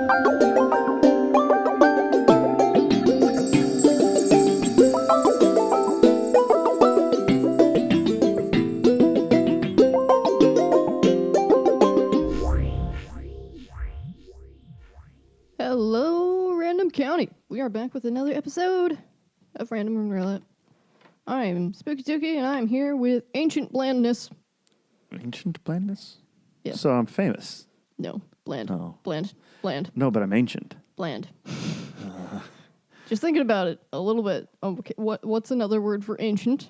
Hello, Random County. We are back with another episode of Random Roulette. I'm Spooky Tookie, and I'm here with Ancient Blandness. Ancient blandness? Yeah. So I'm famous. No, bland. Oh. Bland. No, but I'm ancient. Bland. Just thinking about it a little bit. Okay, what's another word for ancient?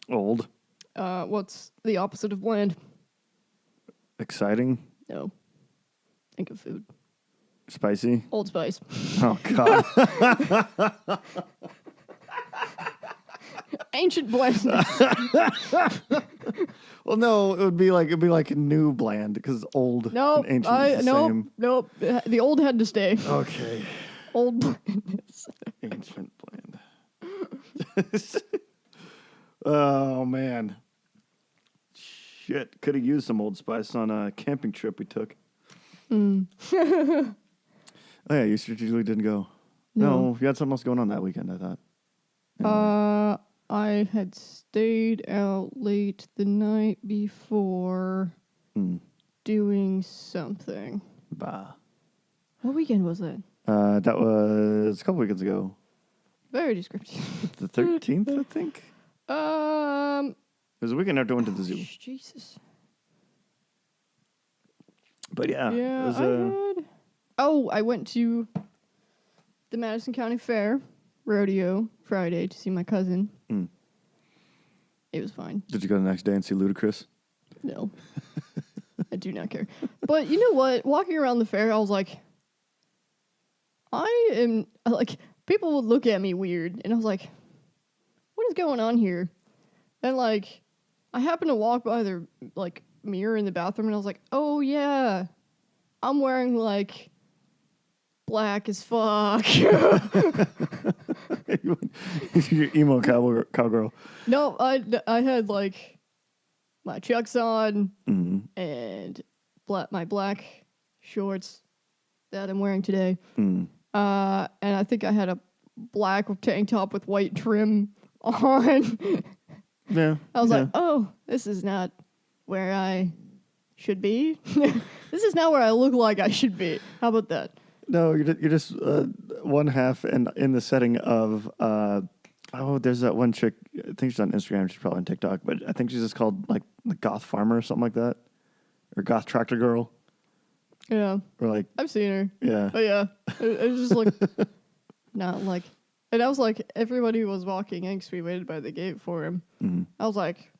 Old. What's the opposite of bland? Exciting. No. Think of food. Spicy. Old Spice. Oh, God. Ancient blandness. Well, no, it'd be like a new bland because old Nope. and ancient is the same. Nope. The old had to stay. Okay. Old blandness. Ancient bland. Oh, man. Shit. Could have used some Old Spice on a camping trip we took. Oh, yeah, you strategically didn't go. No, you had something else going on that weekend, I thought. Anyway. I had stayed out late the night before doing something. Bah. What weekend was that? That was a couple weekends ago. Very descriptive. The 13th, I think. It was a weekend after I went to the zoo. Jesus. But yeah. Yeah, It was, I went to the Madison County Fair rodeo Friday to see my cousin. It was fine. Did you go the next day and see Ludacris? No. I do not care. But you know what? Walking around the fair, I was like, people would look at me weird. And I was like, what is going on here? And, I happened to walk by their, mirror in the bathroom, and I was like, oh, yeah, I'm wearing, black as fuck. You're emo cowgirl. No, I had, my Chucks on and my black shorts that I'm wearing today. And I think I had a black tank top with white trim on. Yeah. I was like, oh, this is not where I should be. This is not where I look like I should be. How about that? No, you're just one half and in the setting of, there's that one chick, I think she's on Instagram, she's probably on TikTok, but I think she's just called, the Goth Farmer or something like that. Or Goth Tractor Girl. Yeah. Or I've seen her. Yeah. But yeah, it was just not like, and I was like, everybody was walking in because we waited by the gate for him. I was like,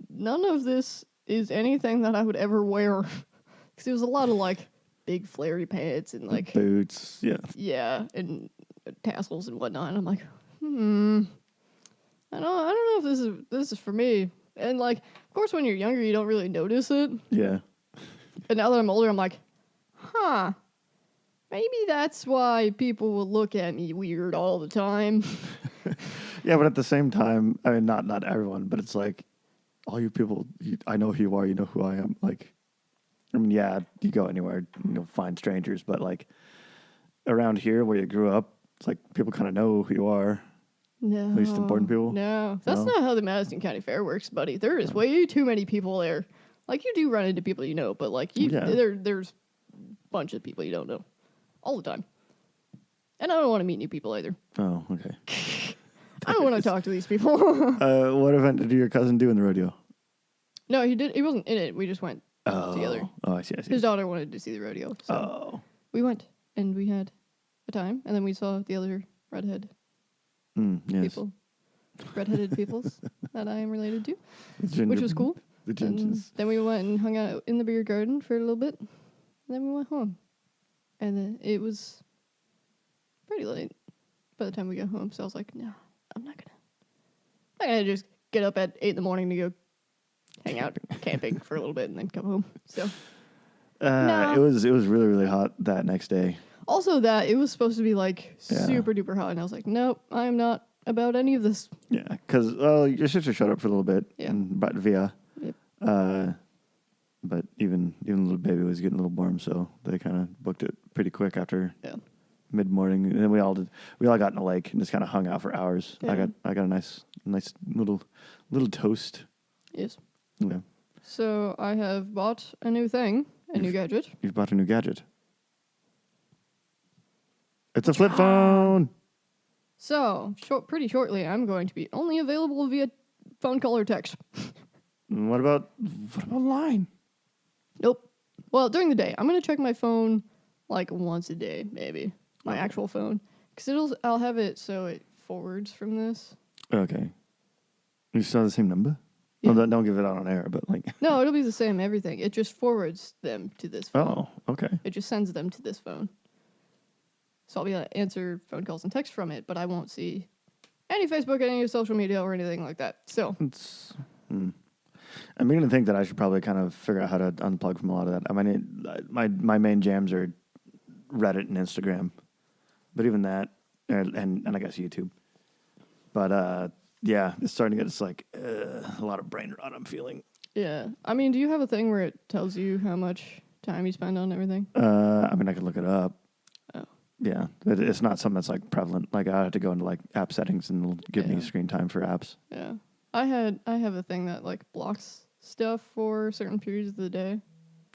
none of this is anything that I would ever wear. Because it was a lot of big flary pants and boots. Yeah. Yeah, and tassels and whatnot. And I'm like, I don't know if this is for me. And of course, when you're younger, you don't really notice it. Yeah. And now that I'm older, I'm like, maybe that's why people will look at me weird all the time. Yeah, but at the same time, I mean, not everyone, but it's all you people, I know who you are, you know who I am. I mean, yeah, you go anywhere, find strangers, but around here where you grew up, it's people kind of know who you are. No. At least important people. No. That's not how the Madison County Fair works, buddy. There is way too many people there. You do run into people you know, but there's a bunch of people you don't know all the time. And I don't want to meet new people either. Oh, okay. I don't want to talk to these people. What event did your cousin do in the rodeo? No, he did. He wasn't in it. We just went together. Oh, I see. His daughter wanted to see the rodeo. So we went, and we had a time, and then we saw the other redhead people. Redheaded peoples that I am related to, which was cool. The gingers. Then we went and hung out in the beer garden for a little bit, and then we went home. And then it was pretty late by the time we got home, so I was like, no, I'm not gonna just get up at 8 a.m. to go hang out camping for a little bit and then come home. So it was really, really hot that next day. Also that it was supposed to be super duper hot, and I was like, nope, I'm not about any of this. Yeah, because your sister showed up for a little bit and brought Via. Yep. But even even the little baby was getting a little warm, so they kind of booked it pretty quick after mid-morning. And then we all got in the lake and just kind of hung out for hours. Yeah. I got a nice little toast. Yes. Yeah. So I have bought a new thing, new gadget. You've bought a new gadget. It's a flip phone. So, pretty shortly, I'm going to be only available via phone call or text. What about line? Nope. Well, during the day, I'm going to check my phone like once a day, maybe. My actual phone. Because I'll have it so it forwards from this. Okay. You still have the same number? Yeah. Oh, don't give it out on air, but like... No, it'll be the same, everything. It just forwards them to this phone. Oh, okay. It just sends them to this phone. So I'll be able to answer phone calls and text from it, but I won't see any Facebook, any social media, or anything like that. So I'm beginning to think that I should probably kind of figure out how to unplug from a lot of that. I mean, my main jams are Reddit and Instagram, but even that, and I guess YouTube. But yeah, it's starting to get like a lot of brain rot I'm feeling. yeah, I mean, do you have a thing where it tells you how much time you spend on everything? I mean, I could look it up. Oh. Yeah, but it's not something that's like prevalent. Like I have to go into like app settings and it'll give me screen time for apps. Yeah, I have a thing that like blocks stuff for certain periods of the day.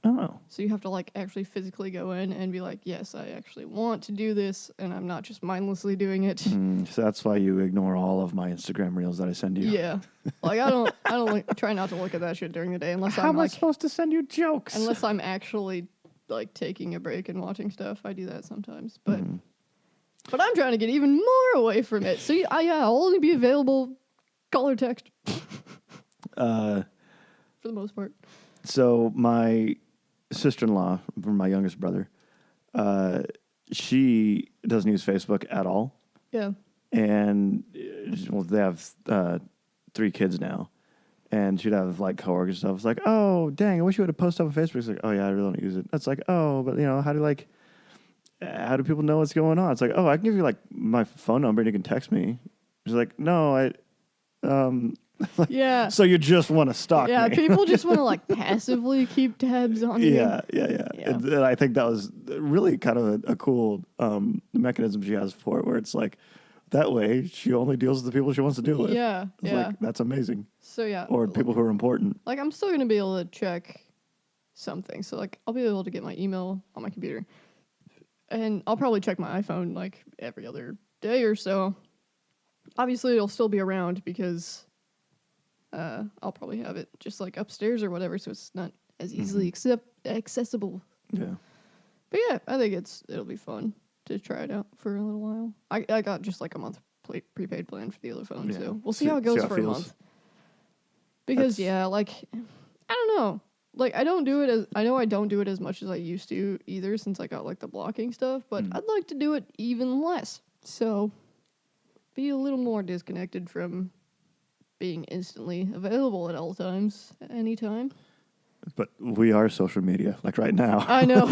Oh, So you have to like actually physically go in and be like, yes, I actually want to do this, and I'm not just mindlessly doing it. so that's why you ignore all of my Instagram reels that I send you. Yeah, like I don't try not to look at that shit during the day unless How I'm am I like, supposed to send you jokes? unless I'm actually like taking a break and watching stuff. I do that sometimes, but I'm trying to get even more away from it. So I'll only be available call or text for the most part. So my sister-in-law, from my youngest brother, she doesn't use Facebook at all. Yeah. And well, they have 3 kids now. And she'd have like coworkers and stuff. It's like, oh, dang, I wish you would have posted up on Facebook. It's like, oh yeah, I really don't use it. That's like, oh, but how do people know what's going on? It's like, oh, I can give you like my phone number and you can text me. She's like, no, like, Yeah. So you just want to stalk Yeah, me. people just want to like passively keep tabs on you. Yeah. Yeah. And I think that was really kind of a cool mechanism she has for it, where it's like, that way she only deals with the people she wants to deal with. Yeah. It's like, that's amazing. So yeah. Or people who are important. Like I'm still gonna be able to check something. So like I'll be able to get my email on my computer. And I'll probably check my iPhone like every other day or so. Obviously it'll still be around because I'll probably have it just like upstairs or whatever, so it's not as easily accessible. Yeah. But yeah, I think it'll be fun to try it out for a little while. I got just like a month prepaid plan for the other phone, so we'll see how it goes for a month. Because like I don't know. Like I don't do it as much as I used to either, since I got like the blocking stuff, but I'd like to do it even less. So be a little more disconnected from being instantly available at all times, anytime. But we are social media, like right now. I know.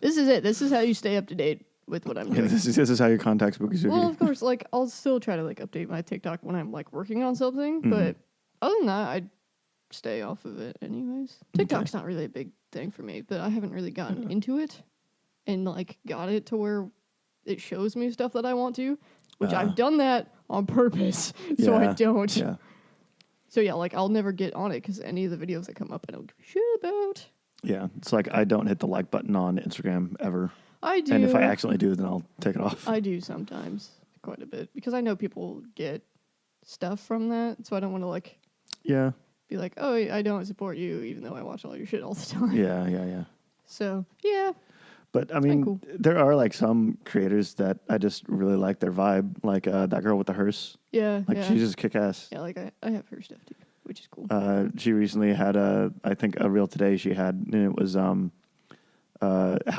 This is it. This is how you stay up to date with what I'm doing. This is how you contact Spooky Suki. Well, of course, like I'll still try to like update my TikTok when I'm like working on something, but other than that, I stay off of it anyways. TikTok's not really a big thing for me, but I haven't really gotten into it and like got it to where it shows me stuff that I want to, which I've done that on purpose, so I don't. Yeah. So yeah, like I'll never get on it because any of the videos that come up, I don't give a shit about. Yeah, it's like I don't hit the like button on Instagram ever. I do. And if I accidentally do, then I'll take it off. I do sometimes, quite a bit, because I know people get stuff from that, so I don't want to like be like, oh, I don't support you, even though I watch all your shit all the time. Yeah. So yeah. But I mean, cool. There are like some creators that I just really like their vibe, like that girl with the hearse. Yeah. Like she's just kick ass. Yeah, like I have her stuff too, which is cool. She recently had I think a reel today she had, and it was how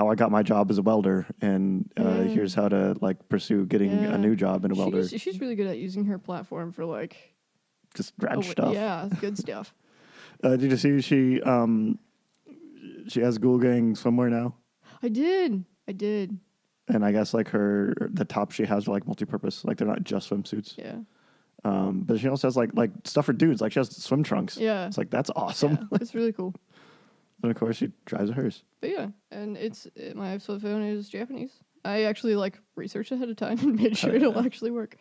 I got my job as a welder, and here's how to like pursue getting a new job in a welder. She's really good at using her platform for like just rad stuff. Yeah, good stuff. Did you see she has Ghoul Gang somewhere now? I did. And I guess like the tops she has are like multi-purpose, like they're not just swimsuits. Yeah. But she also has like stuff for dudes, like she has swim trunks. Yeah. It's like that's awesome. Yeah, it's really cool. And of course, she drives a hearse. But yeah, and my flip phone is Japanese. I actually researched ahead of time and made sure it'll actually work.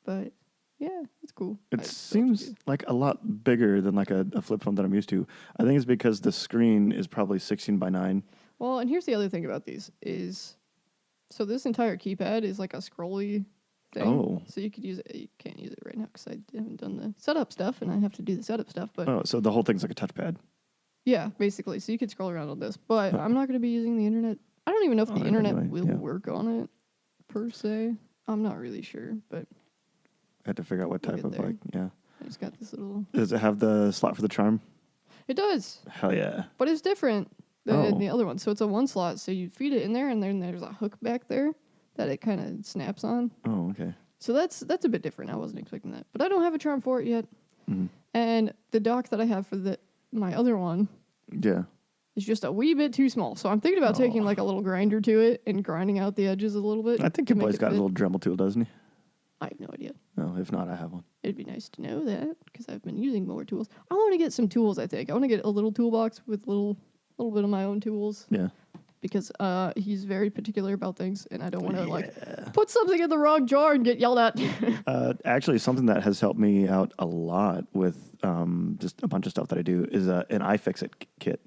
But yeah, it's cool. It seems like a lot bigger than like a flip phone that I'm used to. I think it's because the screen is probably 16:9. Well, and here's the other thing about these is, so this entire keypad is like a scrolly thing. Oh. So you could use it. You can't use it right now because I haven't done the setup stuff, and I have to do the setup stuff. But So the whole thing's like a touchpad. yeah, basically. So you could scroll around on this, but I'm not going to be using the internet. I don't even know if the internet will work on it per se. I'm not really sure, but I had to figure out what type of I just got this little. Does it have the slot for the charm? It does. Hell yeah. But it's different than the other one. So it's a one slot. So you feed it in there, and then there's a hook back there that it kind of snaps on. Oh, okay. So that's a bit different. I wasn't expecting that, but I don't have a charm for it yet. Mm-hmm. And the dock that I have for my other one, is just a wee bit too small. So I'm thinking about taking like a little grinder to it and grinding out the edges a little bit. I think your boy's got a little Dremel tool, doesn't he? I have no idea. No, if not, I have one. It'd be nice to know that because I've been using more tools. I want to get some tools. I think I want to get a little toolbox with little bit of my own tools. Yeah. Because he's very particular about things, and I don't want to put something in the wrong jar and get yelled at. Actually, something that has helped me out a lot with just a bunch of stuff that I do is an iFixit kit.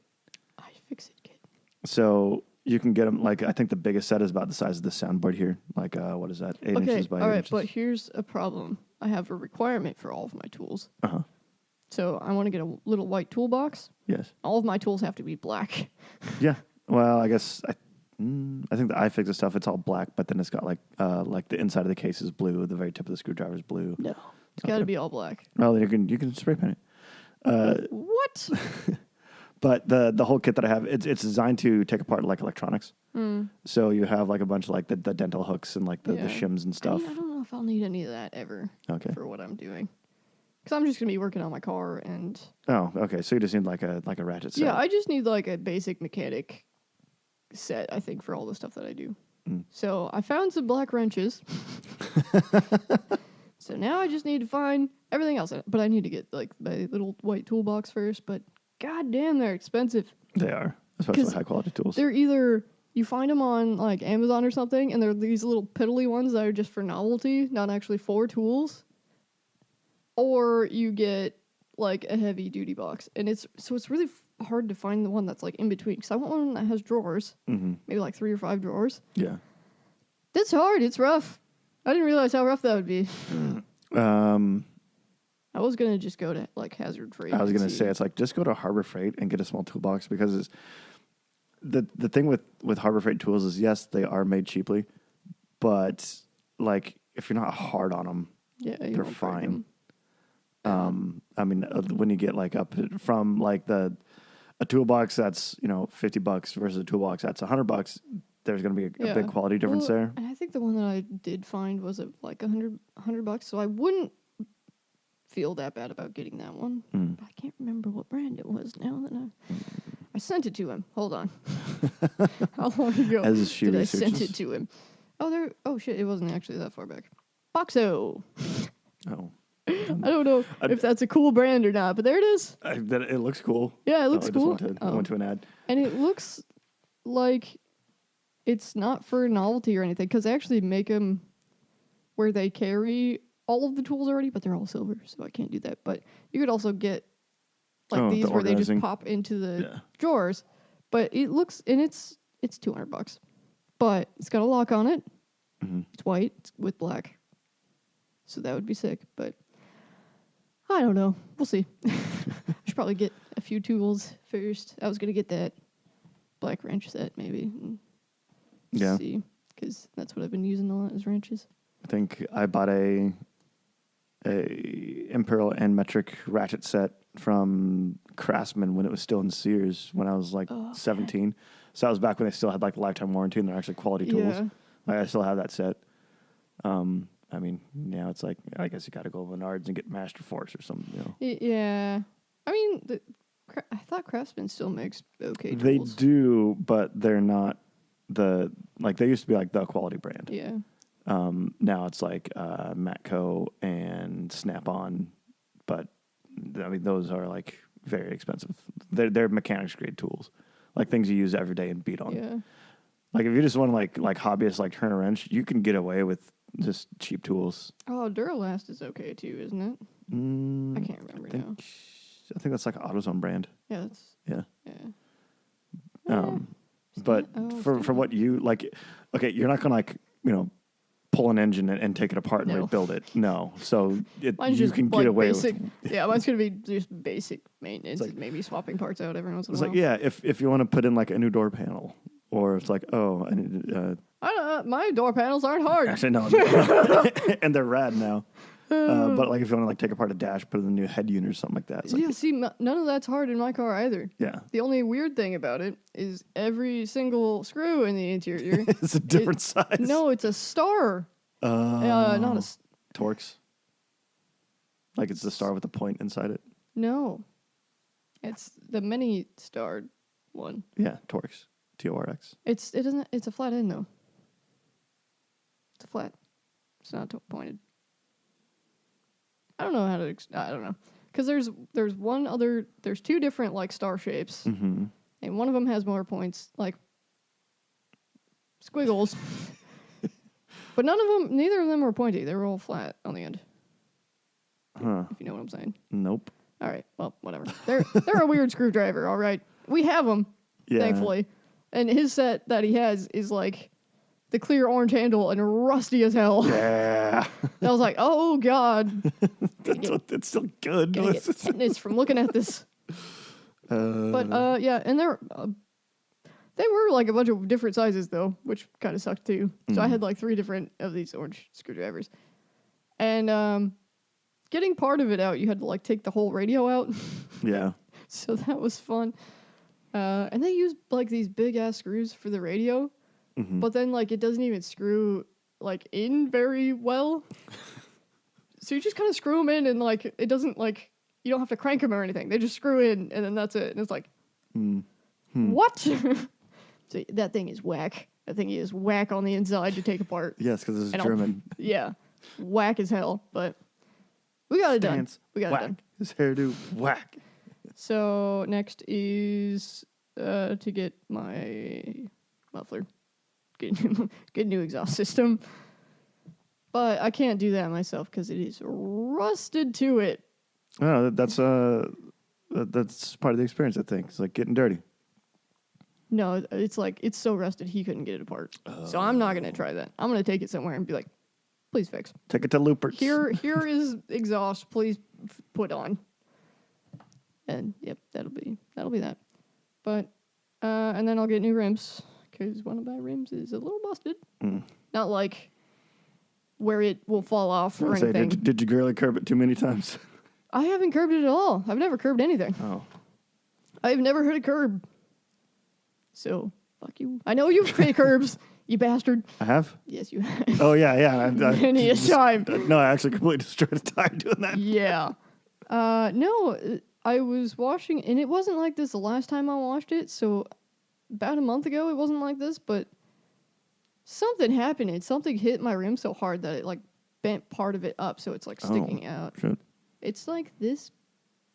iFixit kit. So you can get them, I think the biggest set is about the size of the soundboard here. What is that? 8 inches by 8 inches. But here's a problem. I have a requirement for all of my tools. Uh-huh. So I want to get a little white toolbox. Yes. All of my tools have to be black. Yeah. Well, I guess I think the iFixit stuff, it's all black, but then it's got like the inside of the case is blue, the very tip of the screwdriver is blue. No, it's got to be all black. Well, you can spray paint it. What? But the whole kit that I have, it's designed to take apart like electronics. Mm. So you have like a bunch of like the dental hooks and like the shims and stuff. I don't know if I'll need any of that ever. Okay. For what I'm doing. Because I'm just going to be working on my car and... Oh, okay. So you just need like a ratchet set. Yeah, I just need like a basic mechanic set, I think, for all the stuff that I do. Mm. So I found some black wrenches. So now I just need to find everything else. But I need to get like my little white toolbox first. But goddamn, they're expensive. They are, especially high quality tools. They're either... You find them on like Amazon or something, and they're these little piddly ones that are just for novelty, not actually for tools. Or you get like a heavy duty box, and it's really hard to find the one that's like in between. Because I want one that has drawers, maybe like 3 or 5 drawers. Yeah, that's hard. It's rough. I didn't realize how rough that would be. I was gonna just go to like Hazard Freight. I was gonna say it's like just go to Harbor Freight and get a small toolbox because it's. The thing with Harbor Freight tools is, yes, they are made cheaply, but like if you're not hard on them, they're fine. I mean, when you get like up from like a toolbox that's $50 versus a toolbox that's $100, there's going to be a big quality difference there. And I think the one that I did find was at like $100, so I wouldn't feel that bad about getting that one. But I can't remember what brand it was now that I sent it to him. Hold on. How long ago did I send it to him? Oh shit, it wasn't actually that far back. Boxo. Oh. I don't know if that's a cool brand or not, but there it is. It looks cool. Yeah, it looks cool. I went to an ad. And it looks like it's not for novelty or anything, because they actually make them where they carry all of the tools already, but they're all silver, so I can't do that. But you could also get like these where they just pop into the drawers. But it looks, and it's $200, but it's got a lock on it. Mm-hmm. It's white with black, so that would be sick. But I don't know. We'll see. I should probably get a few tools first. I was gonna get that black wrench set maybe. And see, because that's what I've been using a lot is wrenches. I think I bought a Imperial and metric ratchet set from Craftsman when it was still in Sears when I was like 17. So that was back when they still had like lifetime warranty and they're actually quality tools. Yeah. Like, I still have that set. I mean, now it's like, I guess you got to go to Menards and get Master Force or something, Yeah. I mean, I thought Craftsman still makes okay tools. They do, but they're not they used to be like the quality brand. Yeah. Now it's like Matco and Snap-on, but I mean those are like very expensive. They're mechanics grade tools, like things you use every day and beat on. Yeah. Like if you just want to like hobbyists like turn a wrench, you can get away with just cheap tools. Oh, Duralast is okay too, isn't it? I can't remember now. I think that's like an AutoZone brand. Yeah, that's Yeah. yeah. But for what you like, okay, you're not gonna like pull an engine and take it apart and No. rebuild it. No, so Mine's you just can like get away basic. with. Yeah, mine's gonna be just basic maintenance. It's like- Maybe swapping parts out every once in a It's while. like yeah, if you want to put in like a new door panel, or it's like oh, I need I don't know. My door panels aren't hard. actually no, and they're rad now. But like if you want to like take apart a dash, put in a new head unit or something like that. It's like, Yeah, see, none of that's hard in my car either. yeah, The only weird thing about it is every single screw in the interior. it's a different size. No, it's a star. Not a. Torx. Like it's the star with the point inside it. No, it's the mini starred one. Yeah, Torx. Torx. It doesn't. It's a flat end though. It's a flat. It's not pointed. I don't know how to. I don't know because there's one other. There's two different like star shapes, Mm-hmm. and one of them has more points, like squiggles. But neither of them were pointy. They were all flat on the end. Huh. If you know what I'm saying. Nope. All right. Well, whatever. They're a weird screwdriver. All right. We have them, Yeah. thankfully. And his set that he has is like the clear orange handle and rusty as hell. Yeah. And I was like, oh god, It's still good. gonna get tetanus from looking at this. But yeah, and they were like a bunch of different sizes though, which kind of sucked too. So I had like 3 different of these orange screwdrivers, and getting part of it out, you had to like take the whole radio out. Yeah. So that was fun. And they use like these big ass screws for the radio, but then like it doesn't even screw like in very well. So you just kind of screw them in, and like it doesn't like you don't have to crank them or anything. They just screw in, and then that's it. And it's like, what? So that thing is whack. That thing is whack on the inside to take apart. Yes, because it's And German. Yeah, whack as hell. But we got it done. Stance, We got whack. it done. His hairdo, whack. So next is to get my muffler, get a new exhaust system. But I can't do that myself because it is rusted to it. Oh, that's part of the experience. I think it's like getting dirty. No, it's like it's so rusted he couldn't get it apart. So I'm not gonna try that. I'm gonna take it somewhere and be like, please fix. Take it to loopers. Here is exhaust. Please put on. And yep, that'll be that. But and then I'll get new rims because one of my rims is a little busted. Not like where it will fall off or Say, anything. did you girly curb it too many times? I haven't curbed it at all. I've never curbed anything. Oh. I've never hit a curb. So fuck you. I know you've hit curbs, you bastard. I have? Yes, you have. Oh, yeah. Many a time. No, I actually completely destroyed a tire doing that. Yeah. No, I was washing, and it wasn't like this the last time I washed it. So about a month ago, it wasn't like this, but something happened, and something hit my rim so hard that it like bent part of it up, so it's like sticking out. Shit. It's like this,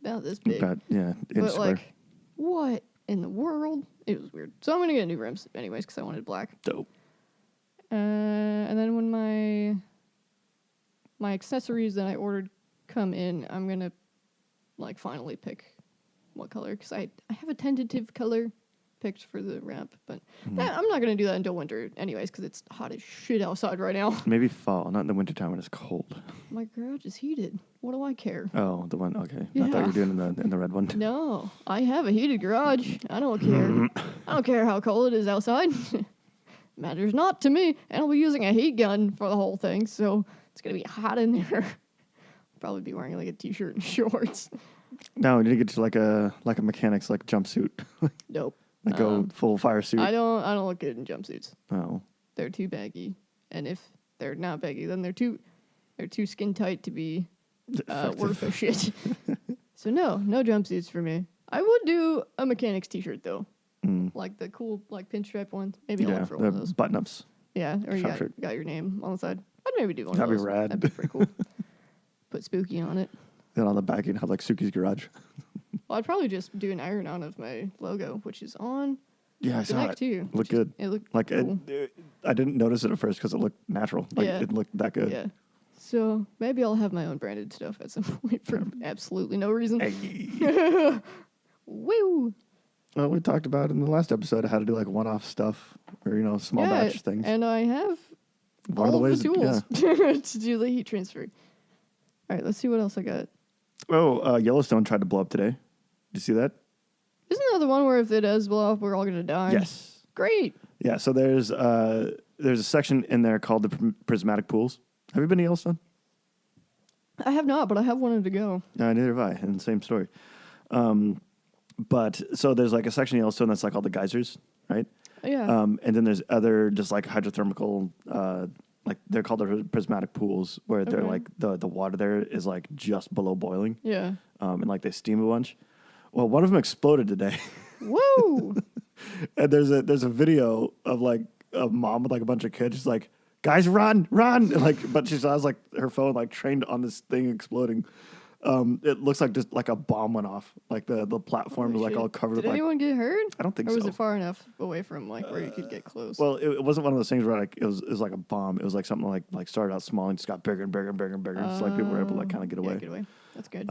about this big. Yeah, inch But square. like, what in the world? It was weird. So I'm gonna get new rims anyways because I wanted black. Dope. And then when my accessories that I ordered come in, I'm gonna like finally pick what color because I have a tentative color picked for the wrap, but I'm not gonna do that until winter anyways because it's hot as shit outside right now. Maybe fall, not in the wintertime when it's cold. My garage is heated. What do I care? Oh, the one, okay. I thought Yeah. you were doing in the red one. No, I have a heated garage. I don't care. I don't care how cold it is outside. Matters not to me. And I'll be using a heat gun for the whole thing, so it's gonna be hot in there. Probably be wearing like a t-shirt and shorts. No, you need to get you like a mechanic's like jumpsuit. Nope. Like go full fire suit. I don't look good in jumpsuits. Oh. They're too baggy, and if they're not baggy, then they're too skin tight to be worth a shit. So no jumpsuits for me. I would do a mechanic's t-shirt though, like the cool like pinstripe ones. Maybe I'll Yeah, look for one of those. button ups. Yeah, or you Shop shirt. got your name on the side. I'd maybe do one That'd be of those. rad. That'd be pretty cool. Put Spooky on it. Then on the back you'd have like Suki's garage. Well, I'd probably just do an iron on of my logo, which is on Yeah, I the saw neck it. too. Looked good. It looked Like cool. I didn't notice it at first because it looked natural. Like Yeah. it looked that good. Yeah. So maybe I'll have my own branded stuff at some point for absolutely no reason. Hey. Woo! Well, we talked about in the last episode how to do like one-off stuff or small batch things. And I have One of all the ways, the tools to do the heat transfer. All right, let's see what else I got. Oh, Yellowstone tried to blow up today. Did you see that? Isn't that the one where if it does blow up, we're all gonna die? Yes. Great. Yeah. So there's a section in there called the prismatic pools. Have you been to Yellowstone? I have not, but I have wanted to go. Neither have I. And same story. But so there's like a section in Yellowstone that's like all the geysers, right? Yeah. And then there's other just like hydrothermal, like they're called the prismatic pools, where they're Okay. like the water there is like just below boiling. Yeah. And like they steam a bunch. Well, one of them exploded today. Woo! And there's a video of like a mom with like a bunch of kids. She's like, "Guys, run!" And like, but she has like her phone like trained on this thing exploding. It looks like just like a bomb went off. Like the platform was like all covered. Did with, anyone get hurt? I don't think or so. was it far enough away from like where you could get close? Well, it wasn't one of those things where like it was like a bomb. It was like something like started out small and just got bigger and bigger and bigger and bigger. So like people were able to like kind of get away. Yeah, get away. That's good.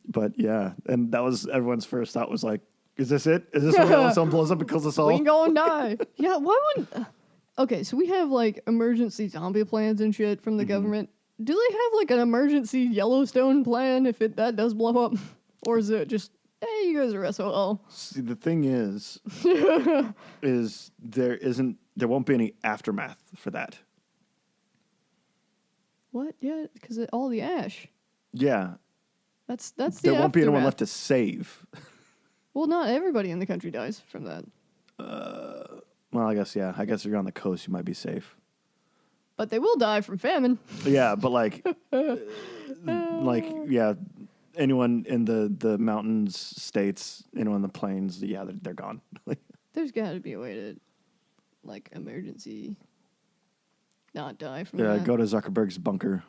But yeah, and that was everyone's first thought was like, "Is this it? Is this where someone blows up and kills us all?" We can go and die. Yeah, why wouldn't... Okay, so we have, like, emergency zombie plans and shit from the government. Do they have, like, an emergency Yellowstone plan if that does blow up? Or is it just, hey, you guys are SOL? See, the thing is there won't be any aftermath for that. What? Yeah, because all the ash. Yeah, That's the there won't be anyone aftermath. left to save. Well, not everybody in the country dies from that. Well, I guess if you're on the coast, you might be safe. But they will die from famine. Yeah, but like yeah, anyone in the mountains, states, anyone in the plains, yeah, they're gone. There's got to be a way to, like, emergency not die from Yeah, that. go to Zuckerberg's bunker.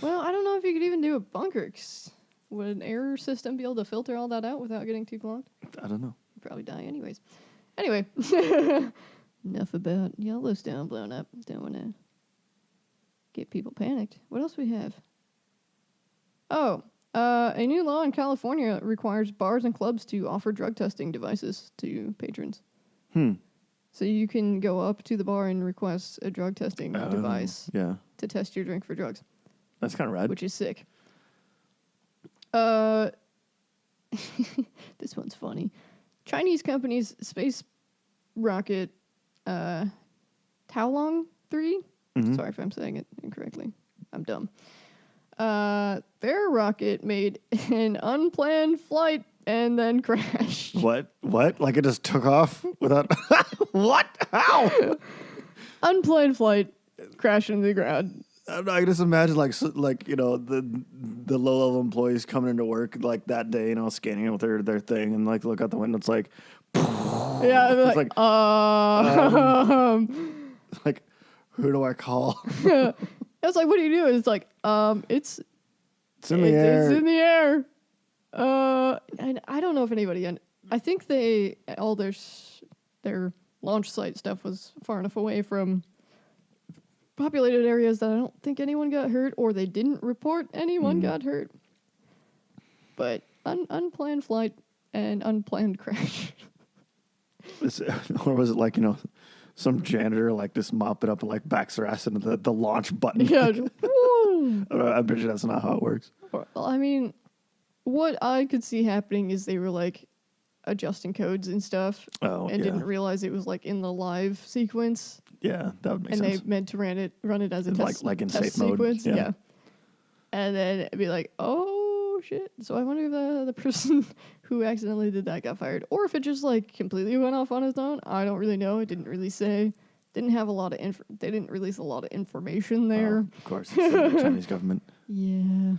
Well, I don't know if you could even do a bunker. 'Cause would an air system be able to filter all that out without getting too clogged? I don't know. You'd probably die anyways. Anyway, enough about Yellowstone blowing up. Don't want to get people panicked. What else we have? Oh, a new law in California requires bars and clubs to offer drug testing devices to patrons. So you can go up to the bar and request a drug testing device Yeah, to test your drink for drugs. that's kind of rad. Which is sick. This one's funny. Chinese company's space rocket, Taolong 3. Sorry if I'm saying it incorrectly. I'm dumb. Their rocket made an unplanned flight and then crashed. What? Like it just took off without... What? How? Unplanned flight, crashed into the ground. I don't know, I can just imagine like the low level employees coming into work like that day, scanning with their thing and like look out the window. It's like, Yeah, I'd be It's like, like who do I call? It's like, what do you do? It's like, it's in the air. It's in the air. And I don't know if anybody. I think all their launch site stuff was far enough away from populated areas that I don't think anyone got hurt, or they didn't report anyone got hurt. But unplanned flight and unplanned crash. Or was it like, some janitor like just mop it up and like backs their ass into the launch button? Yeah. Woo! I bet you that's not how it works. Well, I mean, what I could see happening is they were like adjusting codes and stuff, Oh, and yeah. didn't realize it was like in the live sequence, Yeah, that would make and sense. they meant to run it as a test, like in test safe mode, sequence. yeah. And then it'd be like, oh shit! So I wonder if the person who accidentally did that got fired, or if it just like completely went off on its own. I don't really know. It didn't really say. Didn't have a lot of They didn't release a lot of information there. Of course, it's the Chinese government. Yeah.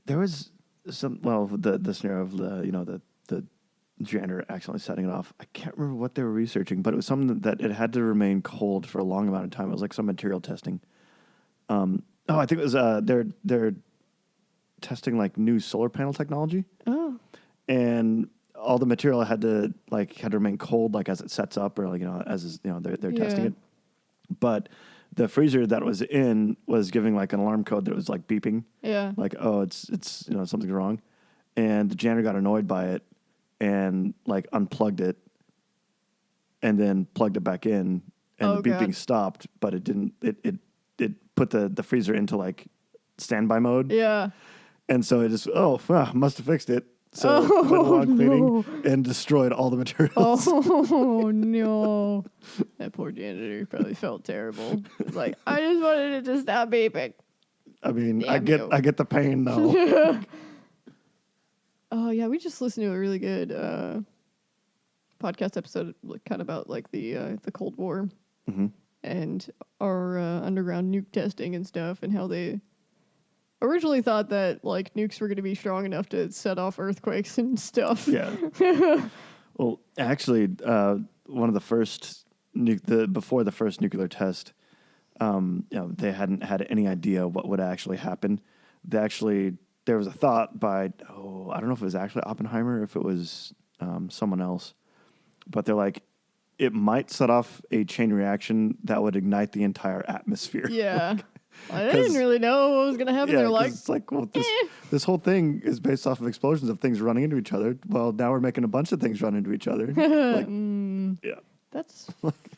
There was the scenario of the janitor accidentally setting it off. I can't remember what they were researching, but it was something that it had to remain cold for a long amount of time. It was like some material testing. I think it was testing like new solar panel technology, Oh. and all the material had to remain cold, like as it sets up, or like as they're testing Yeah. it. But the freezer that was in was giving like an alarm code that was like beeping, Yeah. like it's something's wrong, and the janitor got annoyed by it and like unplugged it, and then plugged it back in, and Oh, the beeping God. stopped, but it didn't. It put the freezer into like standby mode, Yeah. and so it just must have fixed it. So it went along cleaning and destroyed all the materials. Oh no. That poor janitor probably felt terrible. It's like, I just wanted it to stop beeping. I mean, Damn you. I get the pain though. Oh yeah, we just listened to a really good podcast episode, kind of about like the Cold War Mm-hmm. and our underground nuke testing and stuff, and how they originally thought that like nukes were going to be strong enough to set off earthquakes and stuff. Yeah. Well, actually, one of the first before the first nuclear test, they hadn't had any idea what would actually happen. There was a thought by I don't know if it was actually Oppenheimer or if it was someone else, but they're like, it might set off a chain reaction that would ignite the entire atmosphere. Yeah. I didn't really know what was going to happen. Yeah, They're like, it's like, well, this whole thing is based off of explosions of things running into each other. Well, now we're making a bunch of things run into each other. Like, yeah. that's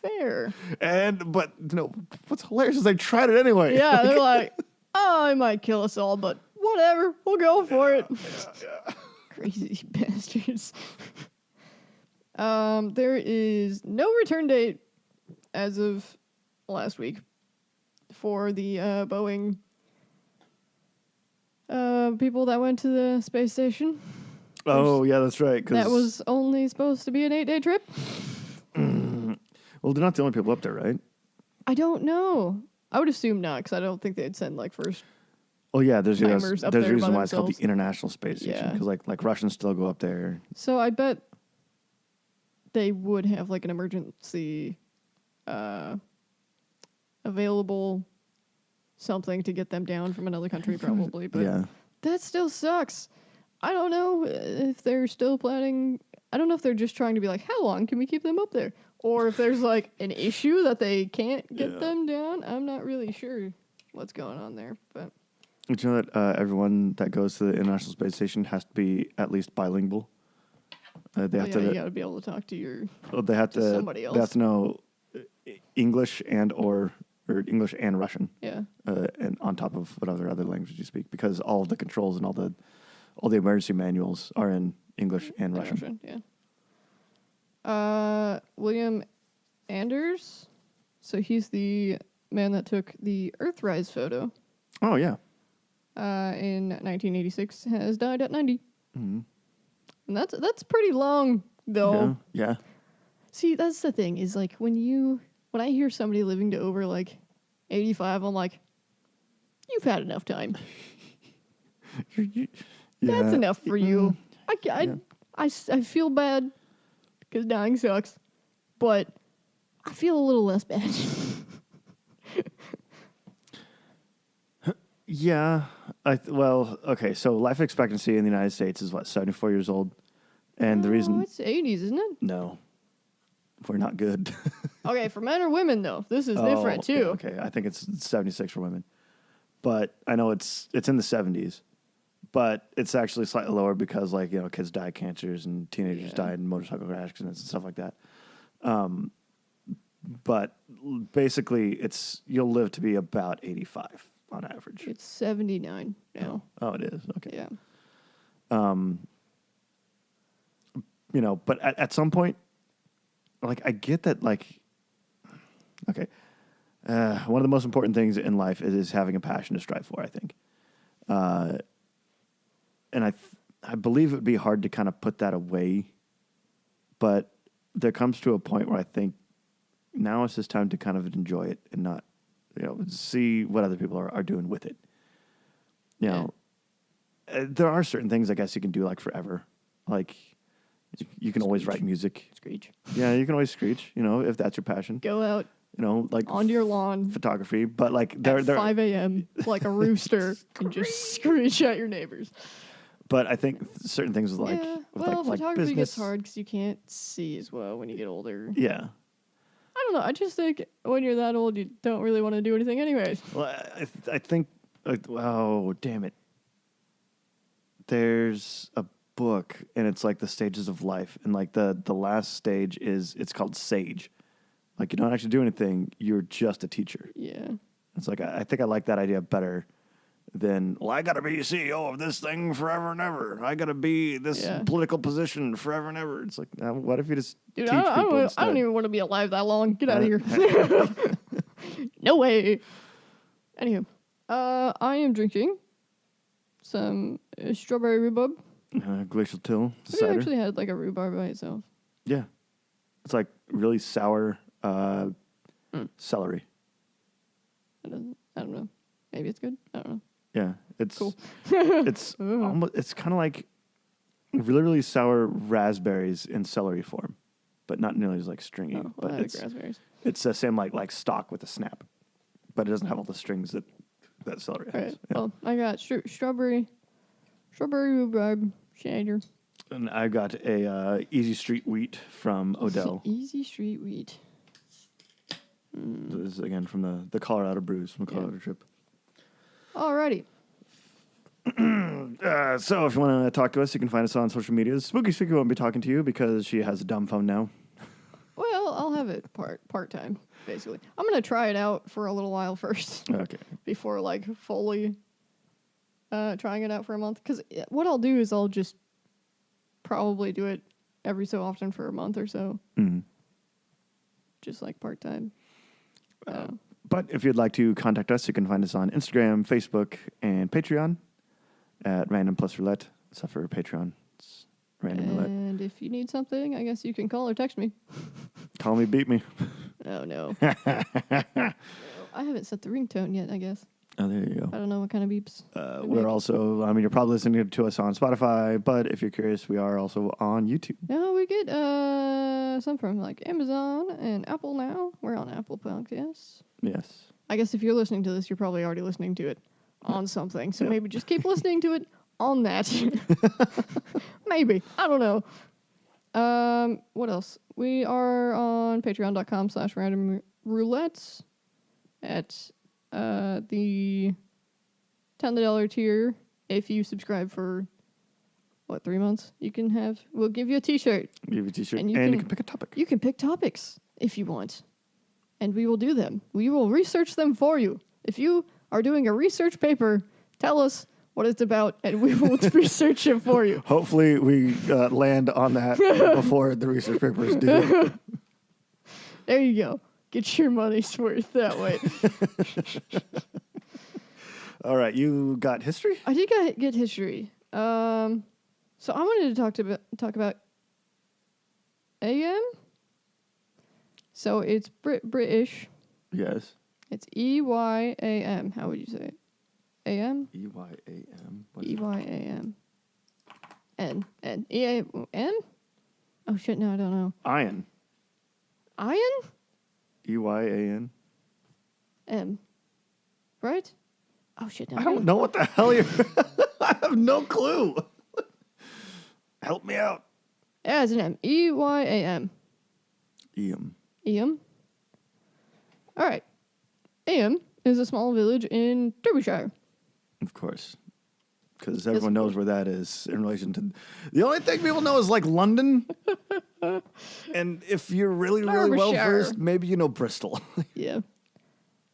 fair. But what's hilarious is they tried it anyway. Yeah, they're like, oh, it might kill us all, but whatever, we'll go for it. Yeah. Crazy bastards. There is no return date as of last week for the Boeing people that went to the space station. Oh, yeah, that's right. That was only supposed to be an 8-day trip. Well, they're not the only people up there, right? I don't know. I would assume not, because I don't think they'd send like first. Oh, yeah, there's Timers up a there reason by why it's called the themselves. International Space Station, Yeah. because like Russians still go up there. So I bet they would have like an emergency available something to get them down from another country, probably. But Yeah. that still sucks. I don't know if they're still planning. I don't know if they're just trying to be like, how long can we keep them up there? Or if there's like an issue that they can't get them down. I'm not really sure what's going on there. But Did you know that everyone that goes to the International Space Station has to be at least bilingual? They have you gotta be able to talk to your they have to somebody else. They have to know English or English and Russian. Yeah. And on top of whatever other language you speak, because all of the controls and all the emergency manuals are in English and Russian. Yeah. William Anders. So he's the man that took the Earthrise photo Oh yeah. in 1986. Has died at 90. Mm-hmm. And that's pretty long, though. Yeah. See, that's the thing, is like when I hear somebody living to over like 85, I'm like, you've had enough time. That's enough for you. I feel bad because dying sucks, but I feel a little less bad. Yeah. Okay. So life expectancy in the United States is what, 74 years old, and the reason it's 80s, isn't it? no, we're not good. Okay, for men or women though, this is different too. Yeah, okay, I think it's 76 for women, but I know it's in the 70s, but it's actually slightly lower because kids die of cancers and teenagers die in motorcycle accidents and stuff like that. But basically, you'll live to be about 85 on average. It's 79 now. Oh, it is. Okay. Yeah. But at some point, I get that, okay, one of the most important things in life is having a passion to strive for, I think. And I believe it would be hard to kind of put that away, but there comes to a point where I think now it's just time to kind of enjoy it and not, see what other people are doing with it. There are certain things I guess you can do forever. You can always write music. Screech. Yeah, you can always screech, if that's your passion. Go out like on your lawn photography, but like at they're 5 a.m. like a rooster and just screech at your neighbors. But I think certain things with like photography business gets hard because you can't see as well when you get older. Yeah. I don't know. I just think when you're that old, you don't really want to do anything anyways. Well, I think oh damn it. There's a book and it's like the stages of life, and like the last stage it's called sage. Like you don't actually do anything, you're just a teacher. Yeah. It's like I think I like that idea better than, well, I gotta be CEO of this thing forever and ever. I gotta be this political position forever and ever. It's like, what if you just teach people instead? I don't even want to be alive that long. Get out of here. No way. Anywho, I am drinking some strawberry rhubarb. Glacial Till Have you cider. actually had like a rhubarb by itself? Yeah. It's like really sour celery. I don't know. Maybe it's good. I don't know. Yeah, it's cool. it's almost, it's kind of like really really sour raspberries in celery form, but not nearly as like stringy. Oh, but I like it's raspberries. It's the same like stock with a snap, but it doesn't have all the strings that celery has. Right. Yeah. Well, I got strawberry rhubarb cider. And I got a Easy Street Wheat from Odell. Easy Street Wheat. This is again from the Colorado Brews from the Colorado trip. Alrighty. So if you want to talk to us, you can find us on social media. Spooky won't be talking to you because she has a dumb phone now. Well, I'll have it part-time, basically. I'm going to try it out for a little while first. Okay. Before, like, fully trying it out for a month. Because what I'll do is I'll just probably do it every so often for a month or so. Mm-hmm. Just, like, part-time. But if you'd like to contact us, you can find us on Instagram, Facebook, and Patreon at Random Plus Roulette. Except for Patreon, it's Random Roulette. And if you need something, I guess you can call or text me. Call me, beat me. Oh, no. No, I haven't set the ringtone yet, I guess. Oh, there you go. I don't know what kind of beeps. We're also, you're probably listening to us on Spotify, but if you're curious, we are also on YouTube. No, we get some from like Amazon and Apple now. We're on Apple Podcasts. Yes. I guess if you're listening to this, you're probably already listening to it on something. So maybe just keep listening to it on that. Maybe. I don't know. What else? We are on patreon.com/random roulettes at the $10 tier. If you subscribe for 3 months, we'll give you a t-shirt. Give you a t-shirt, and you can pick a topic. You can pick topics if you want, and we will do them. We will research them for you. If you are doing a research paper, tell us what it's about, and we will research it for you. Hopefully we land on that before the research paper is due. There you go. Get your money's worth that way. All right, you got history? I did get history. So I wanted to talk about Eyam. So it's British. Yes. It's EYAM. How would you say it? AM? EYAM. EYAM. N. EAN? Oh shit, no, I don't know. Iron. Iron? EYAN. M. Right? Oh shit, no. I don't know what the hell you're... I have no clue. Help me out. Yeah, it's an M. EYAM. Eyam. Eyam? Alright. Eyam is a small village in Derbyshire. Of course. Because everyone knows where that is in relation to... The only thing people know is, like, London. And if you're really, really well versed, maybe you know Bristol. Yeah.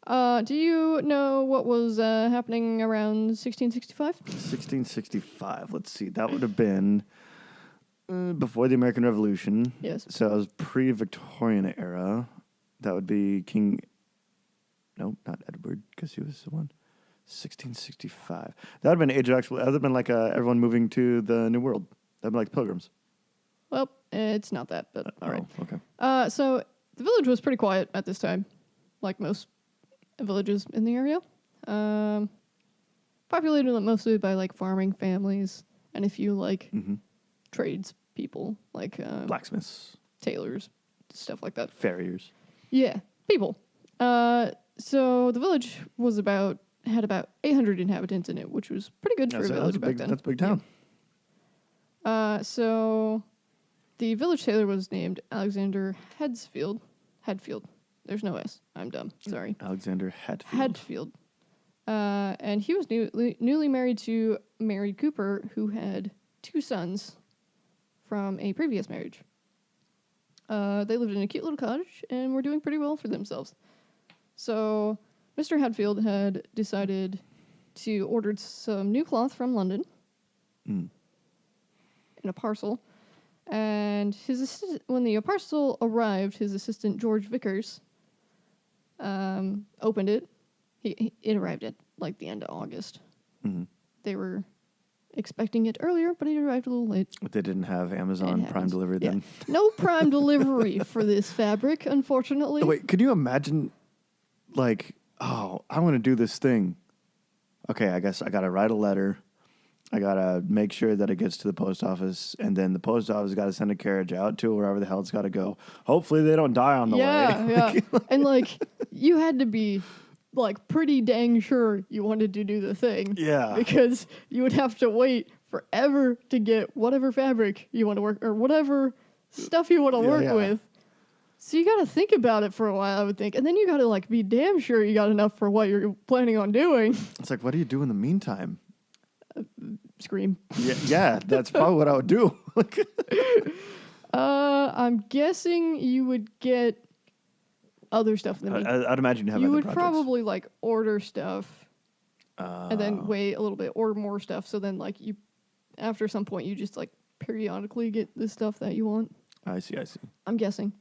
Do you know what was happening around 1665? 1665. Let's see. That would have been before the American Revolution. Yes. So it was pre-Victorian era. That would be King... No, not Edward, because he was the one. 1665. That would have been Age of Exploration. That would have been like everyone moving to the New World. That would be like Pilgrims. Well, it's not that, but all right. Okay. So the village was pretty quiet at this time, like most villages in the area. Populated mostly by like farming families and a few like trades people, like blacksmiths, tailors, stuff like that. farriers. Yeah, people. So the village had about 800 inhabitants in it, which was pretty good for a village back then. That's a big town. So the village tailor was named Alexander Hedsfield. Hadfield. There's no S. I'm dumb. Sorry. Alexander Hatfield. Hadfield. And he was newly married to Mary Cooper, who had 2 sons from a previous marriage. They lived in a cute little cottage and were doing pretty well for themselves. So Mr. Hadfield had decided to order some new cloth from London in a parcel. And when the parcel arrived, his assistant, George Vickers, opened it. It arrived at, like, the end of August. Mm-hmm. They were expecting it earlier, but it arrived a little late. But they didn't have Amazon Prime delivery then? No Prime delivery for this fabric, unfortunately. Oh, wait, could you imagine, like, oh, I want to do this thing. Okay, I guess I got to write a letter. I got to make sure that it gets to the post office, and then the post office got to send a carriage out to wherever the hell it's got to go. Hopefully they don't die on the way. Yeah. And, like, you had to be, like, pretty dang sure you wanted to do the thing. Yeah. Because you would have to wait forever to get whatever fabric you want to work, or whatever stuff you want to work with. So you got to think about it for a while, I would think. And then you got to, like, be damn sure you got enough for what you're planning on doing. It's like, what do you do in the meantime? Scream. Yeah, that's probably what I would do. I'm guessing you would get other stuff in the meantime. I'd imagine you have you other would projects. probably, like, order stuff and then wait a little bit, order more stuff. So then, like, after some point, you just, like, periodically get the stuff that you want. I see. I'm guessing.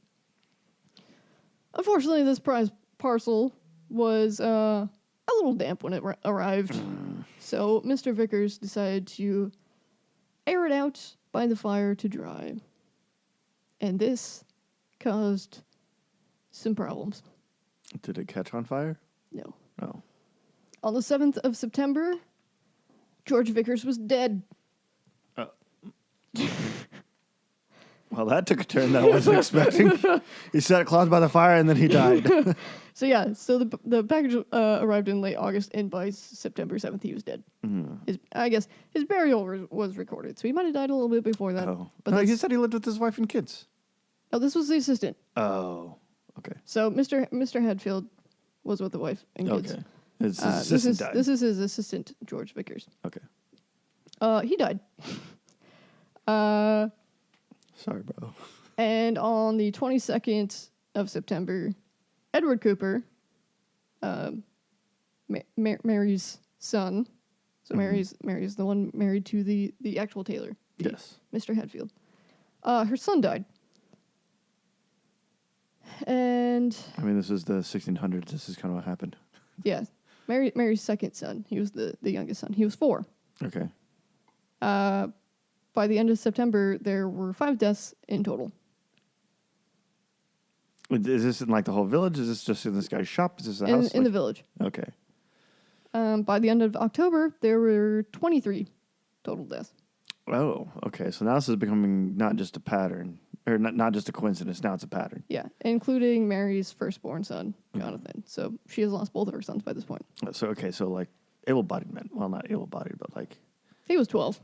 Unfortunately, this prize parcel was a little damp when it arrived. So Mr. Vickers decided to air it out by the fire to dry. And this caused some problems. Did it catch on fire? No. No. On the 7th of September, George Vickers was dead. Well, that took a turn that I wasn't expecting. He set a cloth by the fire and then he died. So the package arrived in late August, and by September 7th, he was dead. I guess his burial was recorded, so he might have died a little bit before that. Oh, But no, he said he lived with his wife and kids. Oh, this was the assistant. Oh, okay. So Mr. Hadfield was with the wife and kids. Okay. His assistant died. This is his assistant, George Vickers. Okay. He died. Sorry, bro. And on the 22nd of September, Edward Cooper, Mary's son, so Mary's the one married to the actual tailor. Yes. Mr. Hadfield. Her son died. And I mean, this is the 1600s. This is kind of what happened. Yeah. Mary's second son. He was the youngest son. He was 4. Okay. By the end of September, there were 5 deaths in total. Is this in, like, the whole village? Is this just in this guy's shop? Is this a house? In the village. Okay. By the end of October, there were 23 total deaths. Oh, okay. So now this is becoming not just a pattern, or not just a coincidence. Now it's a pattern. Yeah, including Mary's firstborn son, Jonathan. So she has lost both of her sons by this point. So, okay, so, like, able-bodied men. Well, not able-bodied, but, like... He was 12.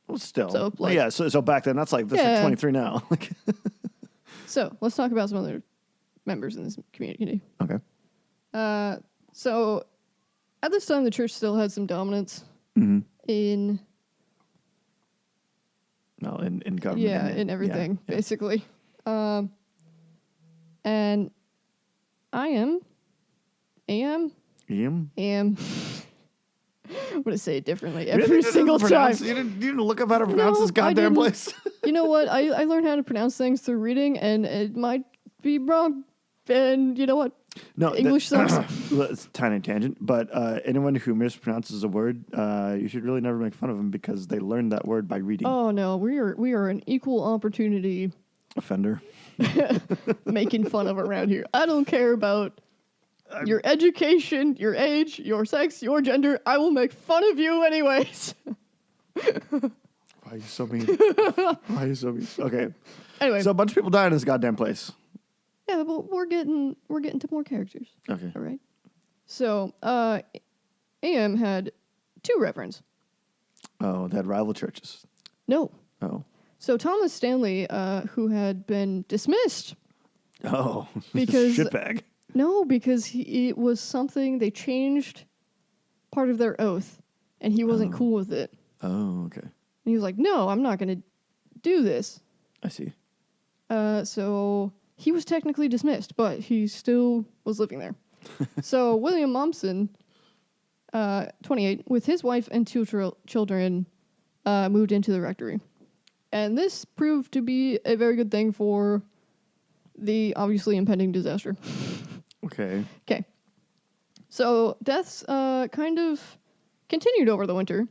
Well, still. So, like, yeah, so back then, that's like 23 now. So, let's talk about some other members in this community. Okay. So, at this time, the church still had some dominance in government. Yeah, in everything, basically. And Eyam. I'm going to say it differently every single time. You didn't look up how to pronounce this goddamn place? You know what? I learned how to pronounce things through reading, and it might be wrong. And you know what? No, English sucks. It's a tiny tangent, but anyone who mispronounces a word, you should really never make fun of them because they learned that word by reading. Oh, no. We are an equal opportunity offender. Making fun of around here. I don't care about your education, your age, your sex, your gender. I will make fun of you anyways. Why are you so mean? Okay. Anyway. So a bunch of people died in this goddamn place. Yeah, but we're getting to more characters. Okay. All right. So, Eyam had 2 reverends. Oh, they had rival churches. No. Oh. So Thomas Stanley, who had been dismissed. Oh. Because shitbag. No, because it was something they changed part of their oath, and he wasn't cool with it. Oh, okay. And he was like, "No, I'm not going to do this." I see. So he was technically dismissed, but he still was living there. So William Mommsen, 28, with his wife and 2 children, moved into the rectory. And this proved to be a very good thing for the obviously impending disaster. Okay. Okay. So deaths kind of continued over the winter,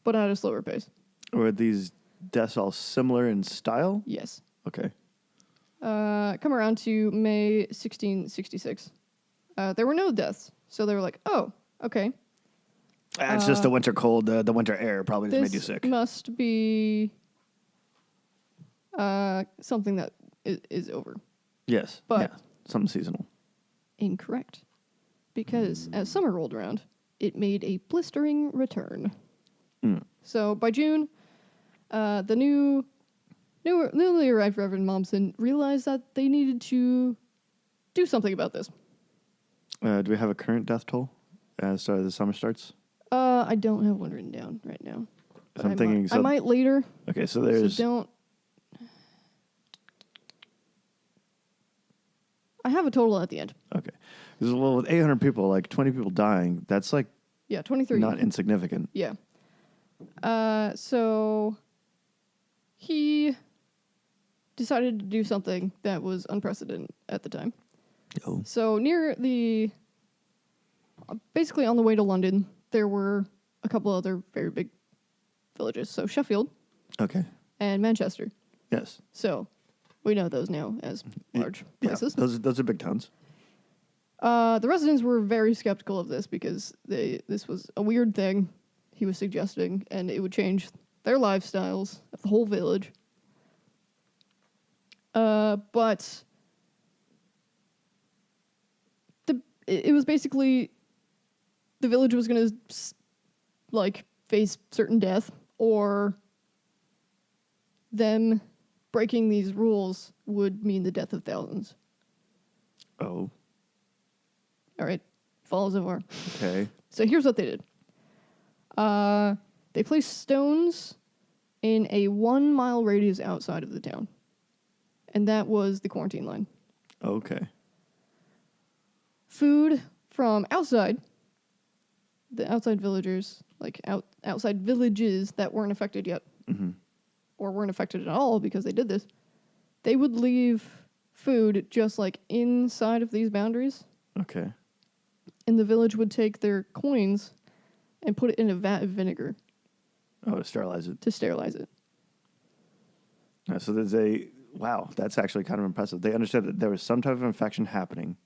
but at a slower pace. Were these deaths all similar in style? Yes. Okay. Come around to May 1666. There were no deaths, so they were like, "Oh, okay." It's just the winter cold, the winter air probably just made you sick. This must be something that is over. Yes. But yeah. Something seasonal. Incorrect, because as summer rolled around, it made a blistering return. So by June, the newly arrived Reverend Mommsen realized that they needed to do something about this. Do we have a current death toll as the summer starts? I don't have one written down right now. So I'm thinking. I might later. Okay, so there's. So don't. I have a total at the end. Okay, because well, with 800 people, like 20 people dying, that's like. Yeah, 23. Not insignificant. Yeah. So he decided to do something that was unprecedented at the time. Oh. So basically on the way to London, there were a couple other very big villages. So Sheffield. Okay. And Manchester. Yes. So we know those now as large places. Yeah, those are big towns. The residents were very skeptical of this because this was a weird thing he was suggesting, and it would change their lifestyles of the whole village. But it was basically the village was going to face certain death, or them breaking these rules would mean the death of thousands. Oh. All right, follows so far. Okay. So here's what they did. They placed stones in a 1 mile radius outside of the town. And that was the quarantine line. Okay. Food from outside, the outside villagers, outside villages that weren't affected yet, or weren't affected at all because they did this, they would leave food just inside of these boundaries. Okay. And the village would take their coins and put it in a vat of vinegar. Oh, to sterilize it. To sterilize it. So there's wow, that's actually kind of impressive. They understood that there was some type of infection happening.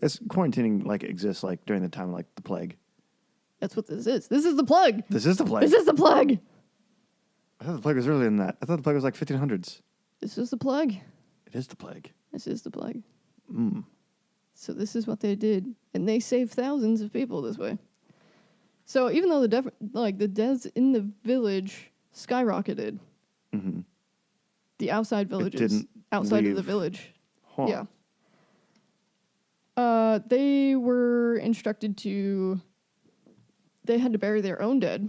Quarantining exists during the time of the plague. That's what this is. This is the plague. This is the plague. This is the plague. I thought the plague was earlier than that. I thought the plague was 1500s. This is the plague. It is the plague. This is the plague. Mm. So this is what they did, and they saved thousands of people this way. So even though the deaths in the village skyrocketed, the outside villages outside of the village, they were instructed they had to bury their own dead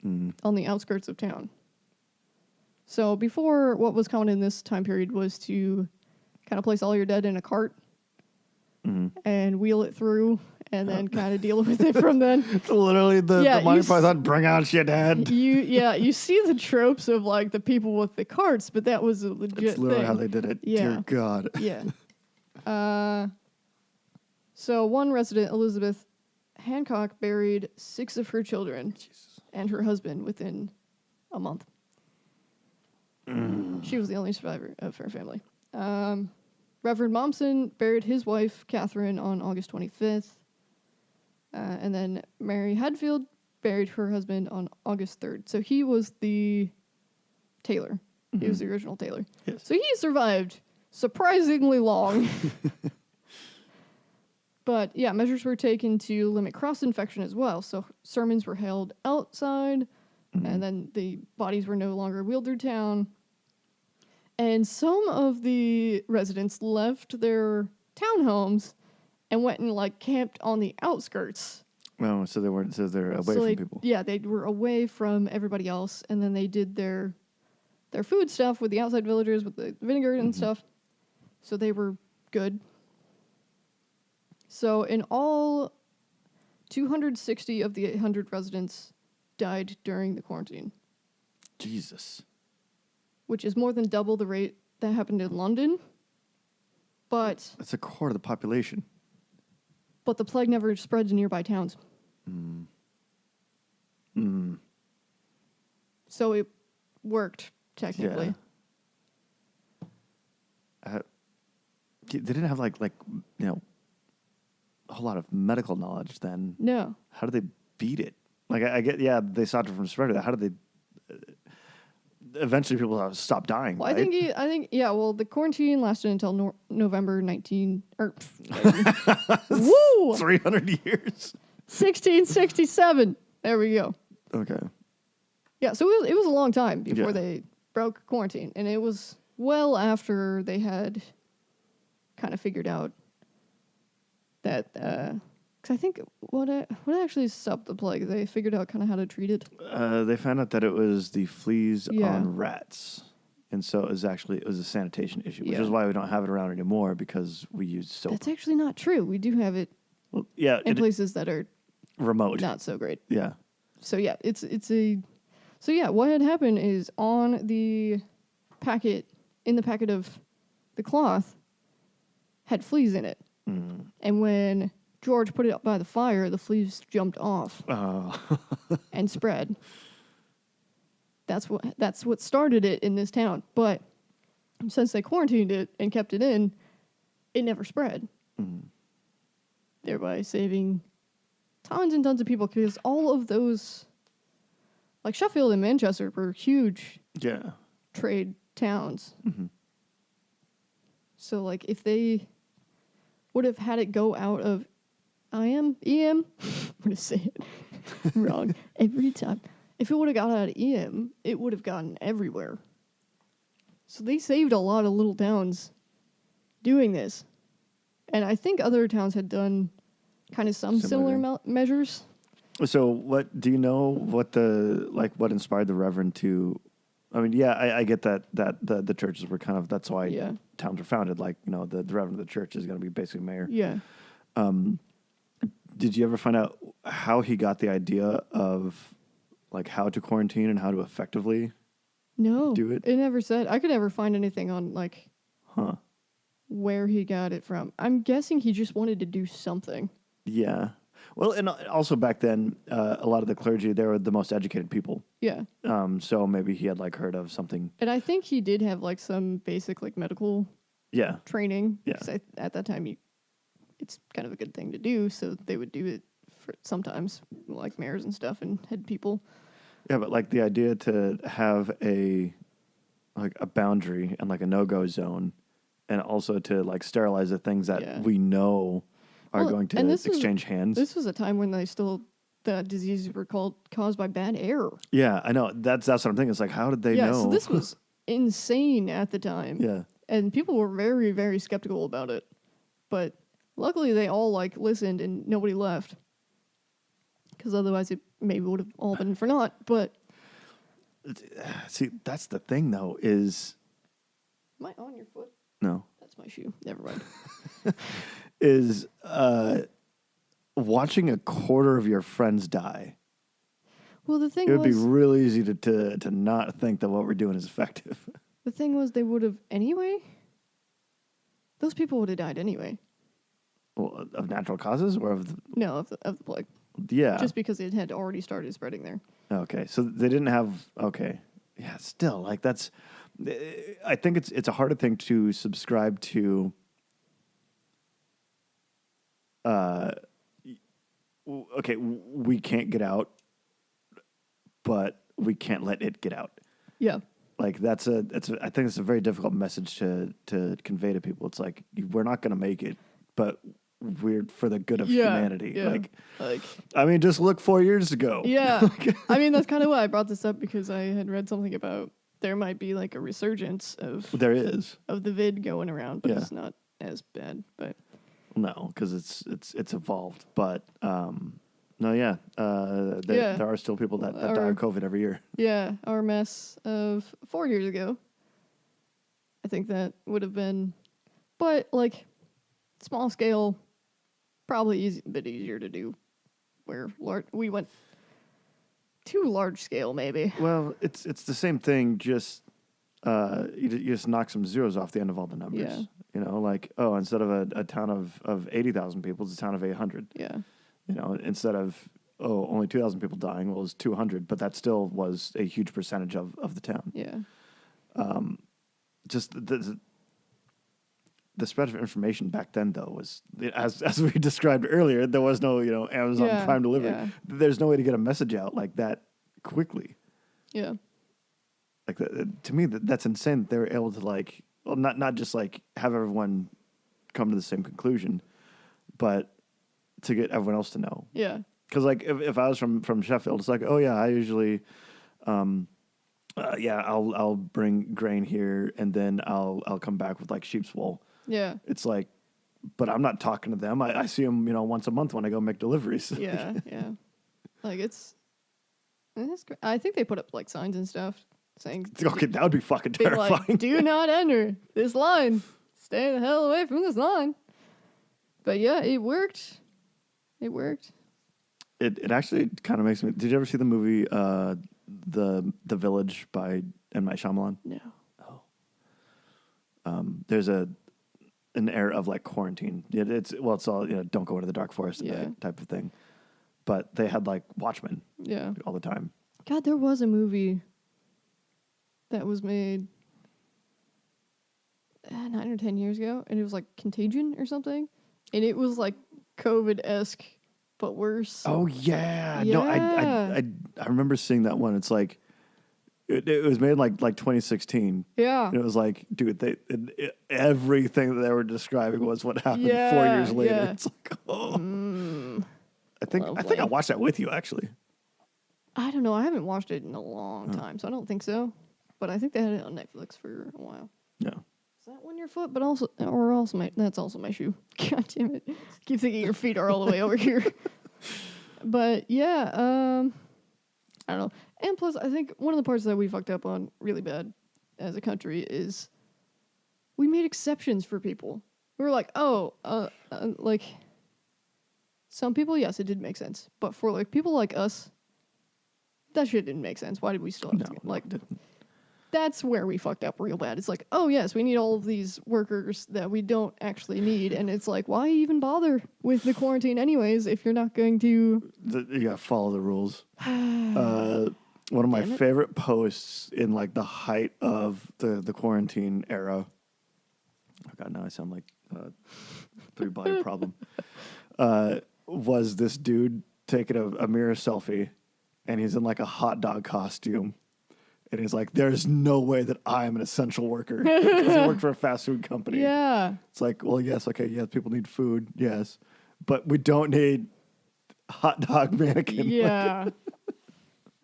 on the outskirts of town. So before, what was common in this time period was to kind of place all your dead in a cart and wheel it through, and then kind of deal with it from then. It's literally the Monty Python, bring out your dad. You see the tropes of the people with the carts, but that was a legit That's literally thing. how they did it. Yeah. Dear God. Yeah. So one resident, Elizabeth Hancock, buried 6 of her children and her husband within a month. She was the only survivor of her family. Reverend Mommsen buried his wife, Catherine, on August 25th. And then Mary Hadfield buried her husband on August 3rd. So he was the tailor. He was the original tailor. Yes. So he survived surprisingly long. But yeah, measures were taken to limit cross-infection as well. So sermons were held outside, and then the bodies were no longer wheeled through town. And some of the residents left their townhomes and went and like camped on the outskirts. Oh, so they weren't. So they're away from people. Yeah, they were away from everybody else, and then they did their food stuff with the outside villagers with the vinegar and stuff. So they were good. So in all, 260 of the 800 residents died during the quarantine, Jesus. which is more than double the rate that happened in London. But That's a quarter of the population. the plague never spread to nearby towns. So it worked, technically. Yeah. They didn't have like a whole lot of medical knowledge then. No. How did they beat it? Like I get, they stopped it from spreading. How did they? Eventually, people stopped dying. Well, right? I think, yeah. Well, the quarantine lasted until November 300 years. 1667. There we go. Okay. Yeah, so it was a long time before they broke quarantine, and it was well after they had kind of figured out that. Because I think what actually stopped the plague, they figured out kind of how to treat it. They found out that it was the fleas Yeah. on rats. And so it was a sanitation issue, which Yeah. is why we don't have it around anymore, because we use soap. That's actually not true. We do have it Well, yeah, in places that are remote. not so great. Yeah. So yeah, so yeah, what had happened is on the packet, in the packet of the cloth, had fleas in it. And when George put it up by the fire, the fleas jumped off and spread. That's what started it in this town. But since they quarantined it and kept it in, it never spread. Thereby saving tons and tons of people, because all of those, like Sheffield and Manchester, were huge trade towns. So like if they would have had it go out of Eyam, I'm going to say it wrong every time. If it would have got out of Eyam, it would have gotten everywhere. So they saved a lot of little towns doing this. And I think other towns had done kind of some similar measures. So what do you know what what inspired the Reverend to, I mean, I get that the churches were kind of, that's why towns were founded. Like, the Reverend of the church is going to be basically mayor. Yeah. Did you ever find out how he got the idea of like how to quarantine and how to effectively do it? It never said. I could never find anything on like where he got it from. I'm guessing he just wanted to do something. Yeah. Well, and also back then, a lot of the clergy, they were the most educated people. Yeah. So maybe he had like heard of something. And I think he did have like some basic like medical training. Yeah. 'Cause at that time, it's kind of a good thing to do. So they would do it for sometimes, like mayors and stuff, and head people. Yeah, but like the idea to have a boundary and like a no-go zone, and also to like sterilize the things that we know are going to exchange hands. This was a time when the diseases were caused by bad air. Yeah, I know. That's what I'm thinking. It's like, how did they know? Yeah, so this was insane at the time. Yeah. And people were very, very skeptical about it. But luckily they all like listened and nobody left. Because otherwise it maybe would have all been for naught. But see, that's the thing though, is am I on your foot? No. That's my shoe. Never mind. Is watching a quarter of your friends die. Well, the thing it would be real easy to not think that what we're doing is effective. The thing was, they would have anyway. Those people would have died anyway. Well, of natural causes or of the plague. Yeah. Just because it had already started spreading there. Okay, so they didn't have. Okay, yeah. Still, like that's. I think it's a harder thing to subscribe to. Okay, we can't get out, but we can't let it get out. Yeah. Like I think it's a very difficult message to convey to people. It's like we're not going to make it, but we're for the good of humanity. Yeah. Like, I mean, just look 4 years ago. Yeah. I mean, that's kind of why I brought this up, because I had read something about there might be like a resurgence of There is of the vid going around, but Yeah. it's not as bad. But no, because it's evolved. But no, yeah, there are still people that die of COVID every year. yeah, our mess of 4 years ago, I think that would have been, but like small scale, probably a bit easier to do. Where we went too large scale, maybe. Well, it's the same thing. Just you just knock some zeros off the end of all the numbers. Yeah. You know, like instead of a town of 80,000 people, it's a town of 800. Yeah. You know, instead of only 2,000 people dying, well, it was 200, but that still was a huge percentage of the town. Yeah. Just the spread of information back then, though, was as we described earlier. There was no Amazon Prime delivery. Yeah. There's no way to get a message out like that quickly. Yeah. Like to me, that's insane. They were able to not just like have everyone come to the same conclusion, but to get everyone else to know. Yeah. Because like if I was from Sheffield, it's like, oh yeah, I usually, I'll bring grain here and then I'll come back with like sheep's wool. Yeah. It's like, but I'm not talking to them. I see them once a month when I go make deliveries. Yeah. Yeah. Like it's great. I think they put up like signs and stuff saying, Okay, that would be fucking being terrifying. like, do not enter this line. Stay the hell away from this line. But yeah, it worked. It worked. It actually kind of makes me. Did you ever see the movie the Village by M. Night Shyamalan? No. There's an air of like quarantine. It's all don't go into the dark forest and that type of thing. But they had like watchmen. Yeah. All the time. God, there was a movie that was made 9 or 10 years ago, and it was like Contagion or something, and it was like COVID-esque, but worse. Oh yeah. Yeah. No, I remember seeing that one. It's like it was made like 2016. Yeah. And it was like, dude, everything that they were describing was what happened 4 years later. Yeah. It's like, oh. I think I Lovely. watched that with you actually. I don't know. I haven't watched it in a long time, so I don't think so. But I think they had it on Netflix for a while. Yeah. Is that one your foot? But that's also my shoe. God damn it! Keep thinking your feet are all the way over here. But yeah, I don't know. And plus, I think one of the parts that we fucked up on really bad as a country is we made exceptions for people. We were like, like some people, yes, it did make sense, but for like people like us, that shit didn't make sense. Why did we still have to get that's where we fucked up real bad. It's like, oh yes, we need all of these workers that we don't actually need, and it's like, why even bother with the quarantine anyways if you're not going to? You gotta follow the rules. One of my favorite posts in like the height of the quarantine era. Oh god, now I sound like three-body problem. Was this dude taking a mirror selfie, and he's in like a hot dog costume. And he's like, there's no way that I'm an essential worker because he worked for a fast food company. Yeah. It's like, well, yes, okay, yes, people need food, yes. But we don't need hot dog mannequin. Yeah.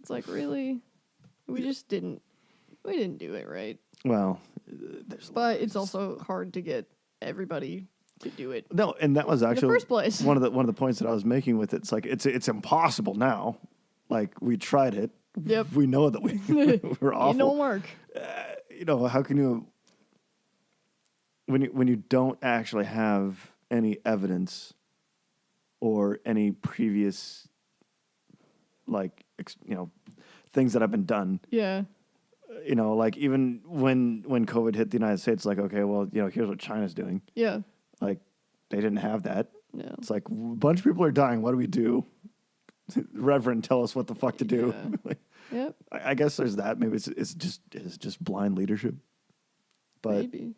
It's like, really? We didn't do it right. Well, but it's also hard to get everybody to do it. No, and that was actually in the first place. one of the points that I was making with it. It's like it's impossible now. Like we tried it. Yep. We know that we're awful. It don't work. How can you when you don't actually have any evidence or any previous things that have been done. Yeah. Like even when COVID hit the United States, like, okay, well, here's what China's doing. Yeah. Like they didn't have that. No. It's like a bunch of people are dying. What do we do? Reverend, tell us what the fuck to do. Yep. I guess there's that. Maybe it's just blind leadership. But maybe.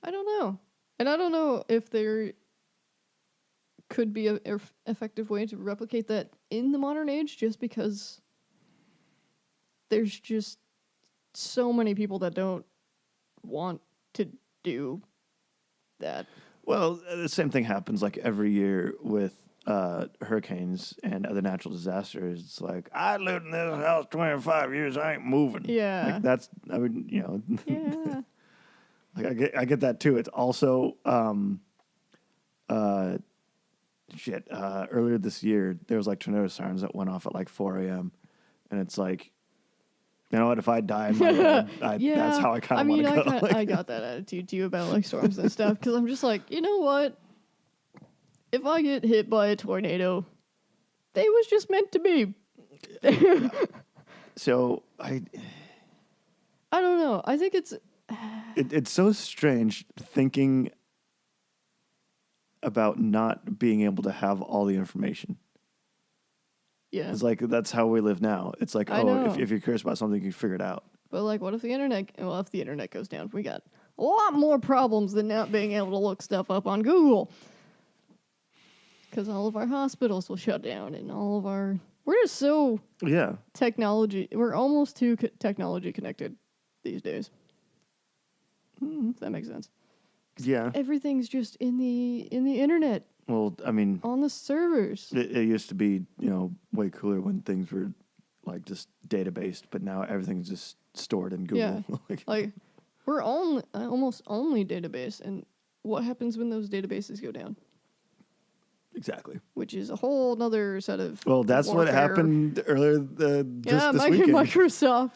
I don't know. And I don't know if there could be a effective way to replicate that in the modern age, just because there's just so many people that don't want to do that. Well, the same thing happens like every year with hurricanes and other natural disasters. It's like, I lived in this house 25 years, I ain't moving. Yeah. Like that's, I mean, you know, Yeah. like I get that too. It's also, earlier this year, there was like tornado sirens that went off at like 4 a.m. And it's like, you know what? If I die in my bed, that's how I kind of want to go. I got that attitude too about like storms and stuff because I'm just like, you know what? If I get hit by a tornado, they was just meant to be. So I don't know. I think it's so strange thinking about not being able to have all the information. Yeah. It's like, that's how we live now. It's like, if you're curious about something, you can figure it out. But like, what if the internet goes down? We got a lot more problems than not being able to look stuff up on Google. Because all of our hospitals will shut down and we're just so we're almost too technology connected these days. If that makes sense. Yeah. Everything's just in the internet. Well, I mean, on the servers. It used to be, way cooler when things were like just databased, but now everything's just stored in Google. Yeah. like we're almost only database, and what happens when those databases go down? Exactly. Which is a whole nother set of that's warfare. what happened earlier this weekend. Microsoft.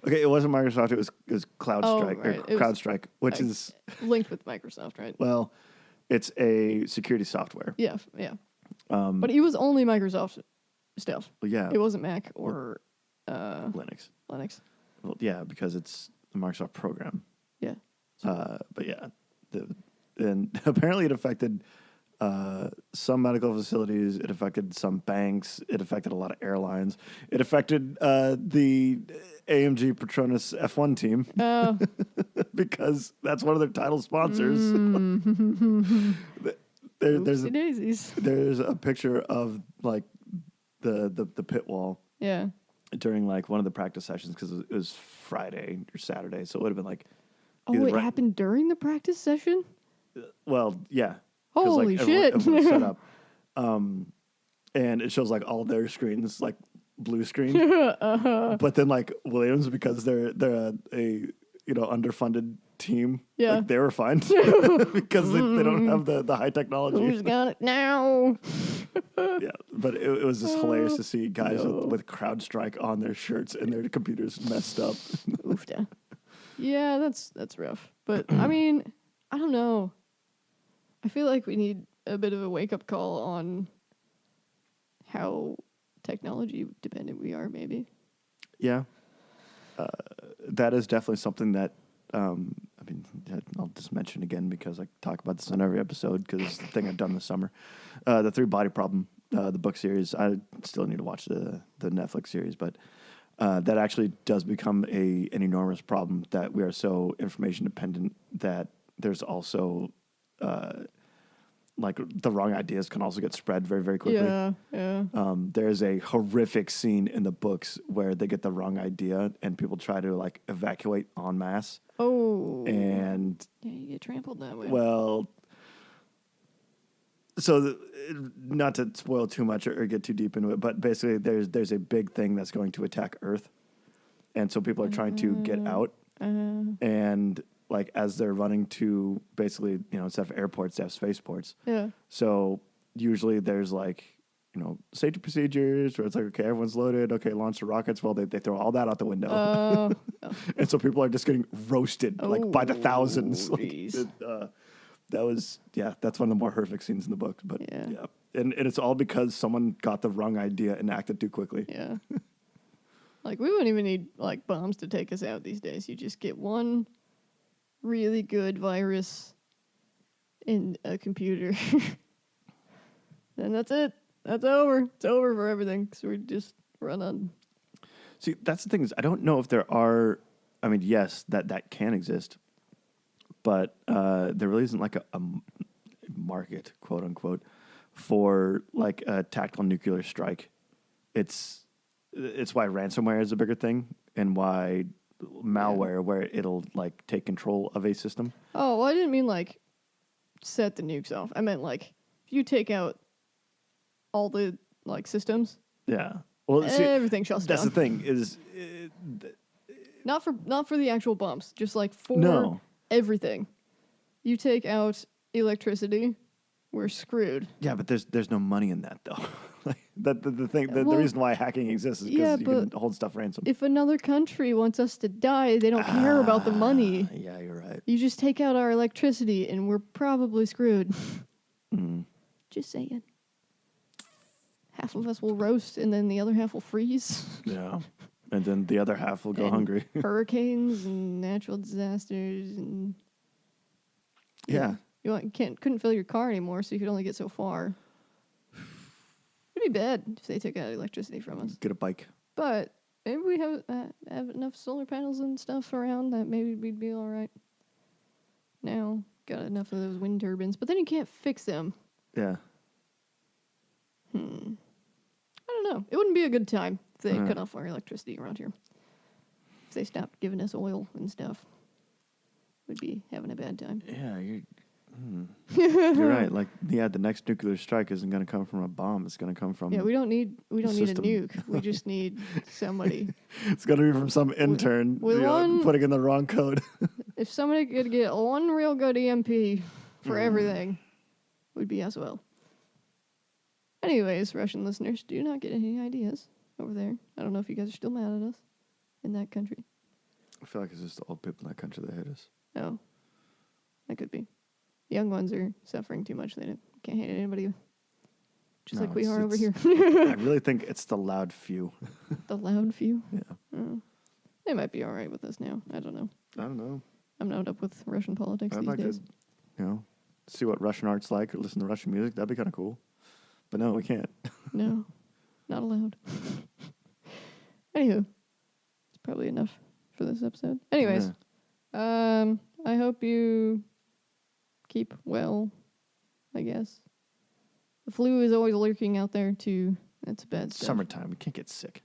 Okay, it wasn't Microsoft. It was CloudStrike right. or CrowdStrike, which is linked with Microsoft, right? Well, it's a security software. Yeah. But it was only Microsoft stuff. Well, yeah. It wasn't Mac or Linux. Well, yeah, because it's a Microsoft program. Yeah. But yeah, and apparently it affected some medical facilities. It affected some banks. It affected a lot of airlines. It affected the AMG Petronas F1 team because that's one of their title sponsors. There's a picture of like the pit wall. Yeah. During like one of the practice sessions because it was Friday or Saturday, so it would have been like. Oh, it happened during the practice session? Well, yeah. Holy shit! Everyone's set up, and it shows like all their screens like blue screen. But then like Williams, because they're a underfunded team. Yeah, like, they were fine because they don't have the high technology. Who's got it now? Yeah, but it was just hilarious to see guys with CrowdStrike on their shirts and their computers messed up. Oofda. Yeah, that's rough. But I mean, I don't know. I feel like we need a bit of a wake-up call on how technology-dependent we are, maybe. Yeah. That is definitely something that, I'll just mention again because I talk about this on every episode because it's the thing I've done this summer. The Three Body Problem, the book series. I still need to watch the Netflix series, but that actually does become an enormous problem that we are so information-dependent that there's also... like the wrong ideas can also get spread very, very quickly. Yeah. There's a horrific scene in the books where they get the wrong idea and people try to like evacuate en masse. Oh. And you get trampled that way. Well, so not to spoil too much or get too deep into it, but basically there's a big thing that's going to attack Earth, and so people are trying to get out, and like as they're running to basically, instead of airports, they have spaceports. Yeah. So usually there's like, safety procedures where it's like, okay, everyone's loaded. Okay, launch the rockets. Well, they throw all that out the window. And so people are just getting roasted like by the thousands. That's one of the more horrific scenes in the book. But yeah. And it's all because someone got the wrong idea and acted too quickly. Yeah. Like we wouldn't even need like bombs to take us out these days. You just get one really good virus in a computer. Then that's it. That's over. It's over for everything. So we just run on. See, that's the thing is I don't know if there are. I mean, yes, that can exist, but there really isn't like a market, quote unquote, for like a tactical nuclear strike. It's why ransomware is a bigger thing and why malware where it'll like take control of a system. Oh, well, I didn't mean like set the nukes off. I meant like if you take out all the like systems, Yeah. Well, see, everything shuts that's down. the thing is, Not for the actual bombs, just like for No. everything. You take out electricity, we're screwed. yeah, but there's no money in that though. Like, the thing, the Well, reason why hacking exists is because yeah, you can but hold stuff ransom. If another country wants us to die, they don't care about the money. Yeah, you're right. You just take out our electricity and we're probably screwed. Just saying. Half of us will roast and then the other half will freeze. Yeah. And then the other half will go And hungry. Hurricanes and natural disasters and Yeah. couldn't fill your car anymore, so you could only get so far. It'd be bad if they took out electricity from us. Get a bike. But maybe we have enough solar panels and stuff around that maybe we'd be all right. Now, got enough of those wind turbines, but then you can't fix them. Yeah. I don't know. It wouldn't be a good time if they cut off our electricity around here. If they stopped giving us oil and stuff, we'd be having a bad time. Yeah, you're right. Like, yeah, the next nuclear strike isn't going to come from a bomb. It's going to come from Yeah, we don't need a system. nuke. We just need somebody. It's going to be from some intern with one- putting in the wrong code. If somebody could get one real good EMP for everything, we'd be as well. Anyways, Russian listeners, do not get any ideas over there. I don't know if you guys are still mad at us in that country. I feel like it's just the old people in that country that hate us. No, that could be. Young ones are suffering too much. They can't hate anybody, just No, like we are over here. I really think it's the loud few. The loud few. Yeah. They might be all right with us now. I don't know. I don't know. I'm not up with Russian politics I'd these like days. to, see what Russian art's like or listen to Russian music. That'd be kind of cool. But no, we can't. No, not allowed. Anywho, it's probably enough for this episode. Anyways, I hope you keep well, I guess. The flu is always lurking out there, too. That's bad stuff. Summertime. We can't get sick.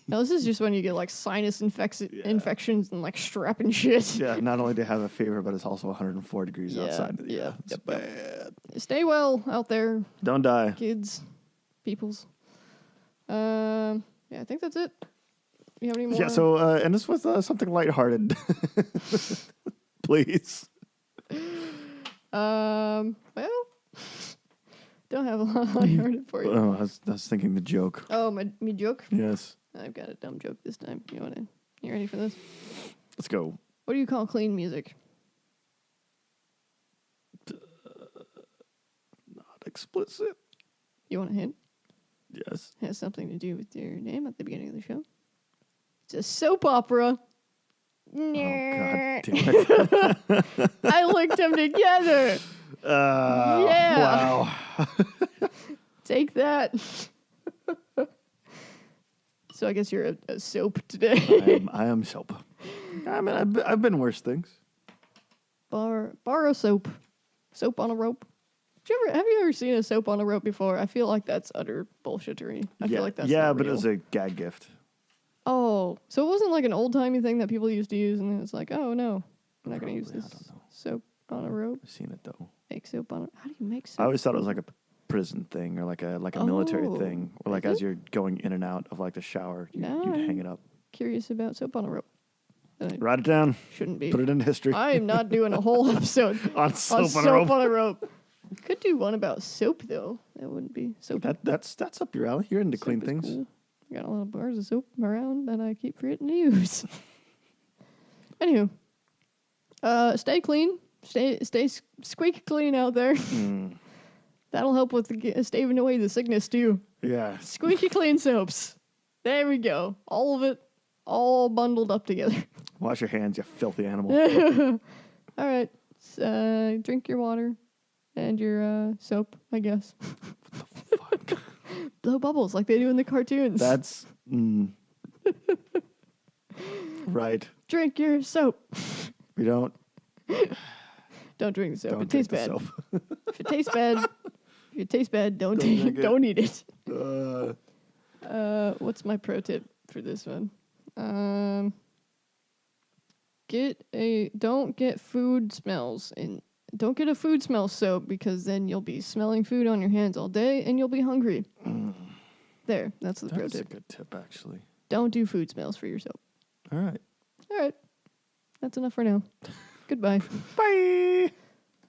No, this is just when you get, like, sinus infections and, like, strep and shit. Yeah, not only do you have a fever, but it's also 104 degrees outside. Yeah. It's bad. Stay well out there, Don't die. kids, peoples. Yeah, I think that's it. You have any more? Yeah, so end us with something lighthearted. Please. Well, don't have a lot of lighthearted for you. Oh, I was thinking the joke. Oh, me joke? Yes. I've got a dumb joke this time. You ready for this? Let's go. What do you call clean music? Not explicit. You want a hint? Yes. It has something to do with your name at the beginning of the show. It's a soap opera. Oh, God damn it. I linked them together. Yeah. Wow. Take that. So I guess you're a soap today. I am soap. I mean, I've been worse things. Borrow soap. Soap on a rope. Have you ever seen a soap on a rope before? I feel like that's utter bullshittery. I feel like that's not but real. it was a gag gift. Oh, so it wasn't like an old-timey thing that people used to use, and then it's like, oh, no, I'm not going to use Probably, this I don't know. soap on a rope. I've seen it though. Make soap on a... How do you make soap? I always thought it was like a prison thing or like a military Oh, thing, or like is as it? you're going in and out of like the shower, you'd hang it up. Curious about soap on a rope. Write it down. Shouldn't be. Put it in history. I am not doing a whole episode on on soap on a rope. on a rope. Could do one about soap, though. That wouldn't be soap. That's up your alley. You're into Soap clean is things. cool. I got a lot of bars of soap around that I keep forgetting to use. Anywho, stay clean. Stay squeaky clean out there. That'll help with staving away the sickness too. Yeah. Squeaky clean soaps. There we go. All of it, all bundled up together. Wash your hands, you filthy animal. All right. Drink your water and your soap, I guess. Fuck. Blow bubbles like they do in the cartoons. That's right. Drink your soap. We don't. Don't drink the soap. Don't It tastes drink bad. the soap. If it tastes bad, don't drink it. don't eat it. Uh, What's my pro tip for this one? Don't get food smells and don't get a food smell soap because then you'll be smelling food on your hands all day and you'll be hungry. There, that's the pro That's a tip. good tip, actually. Don't do food smells for your soap. All right. All right. That's enough for now. Goodbye. Bye.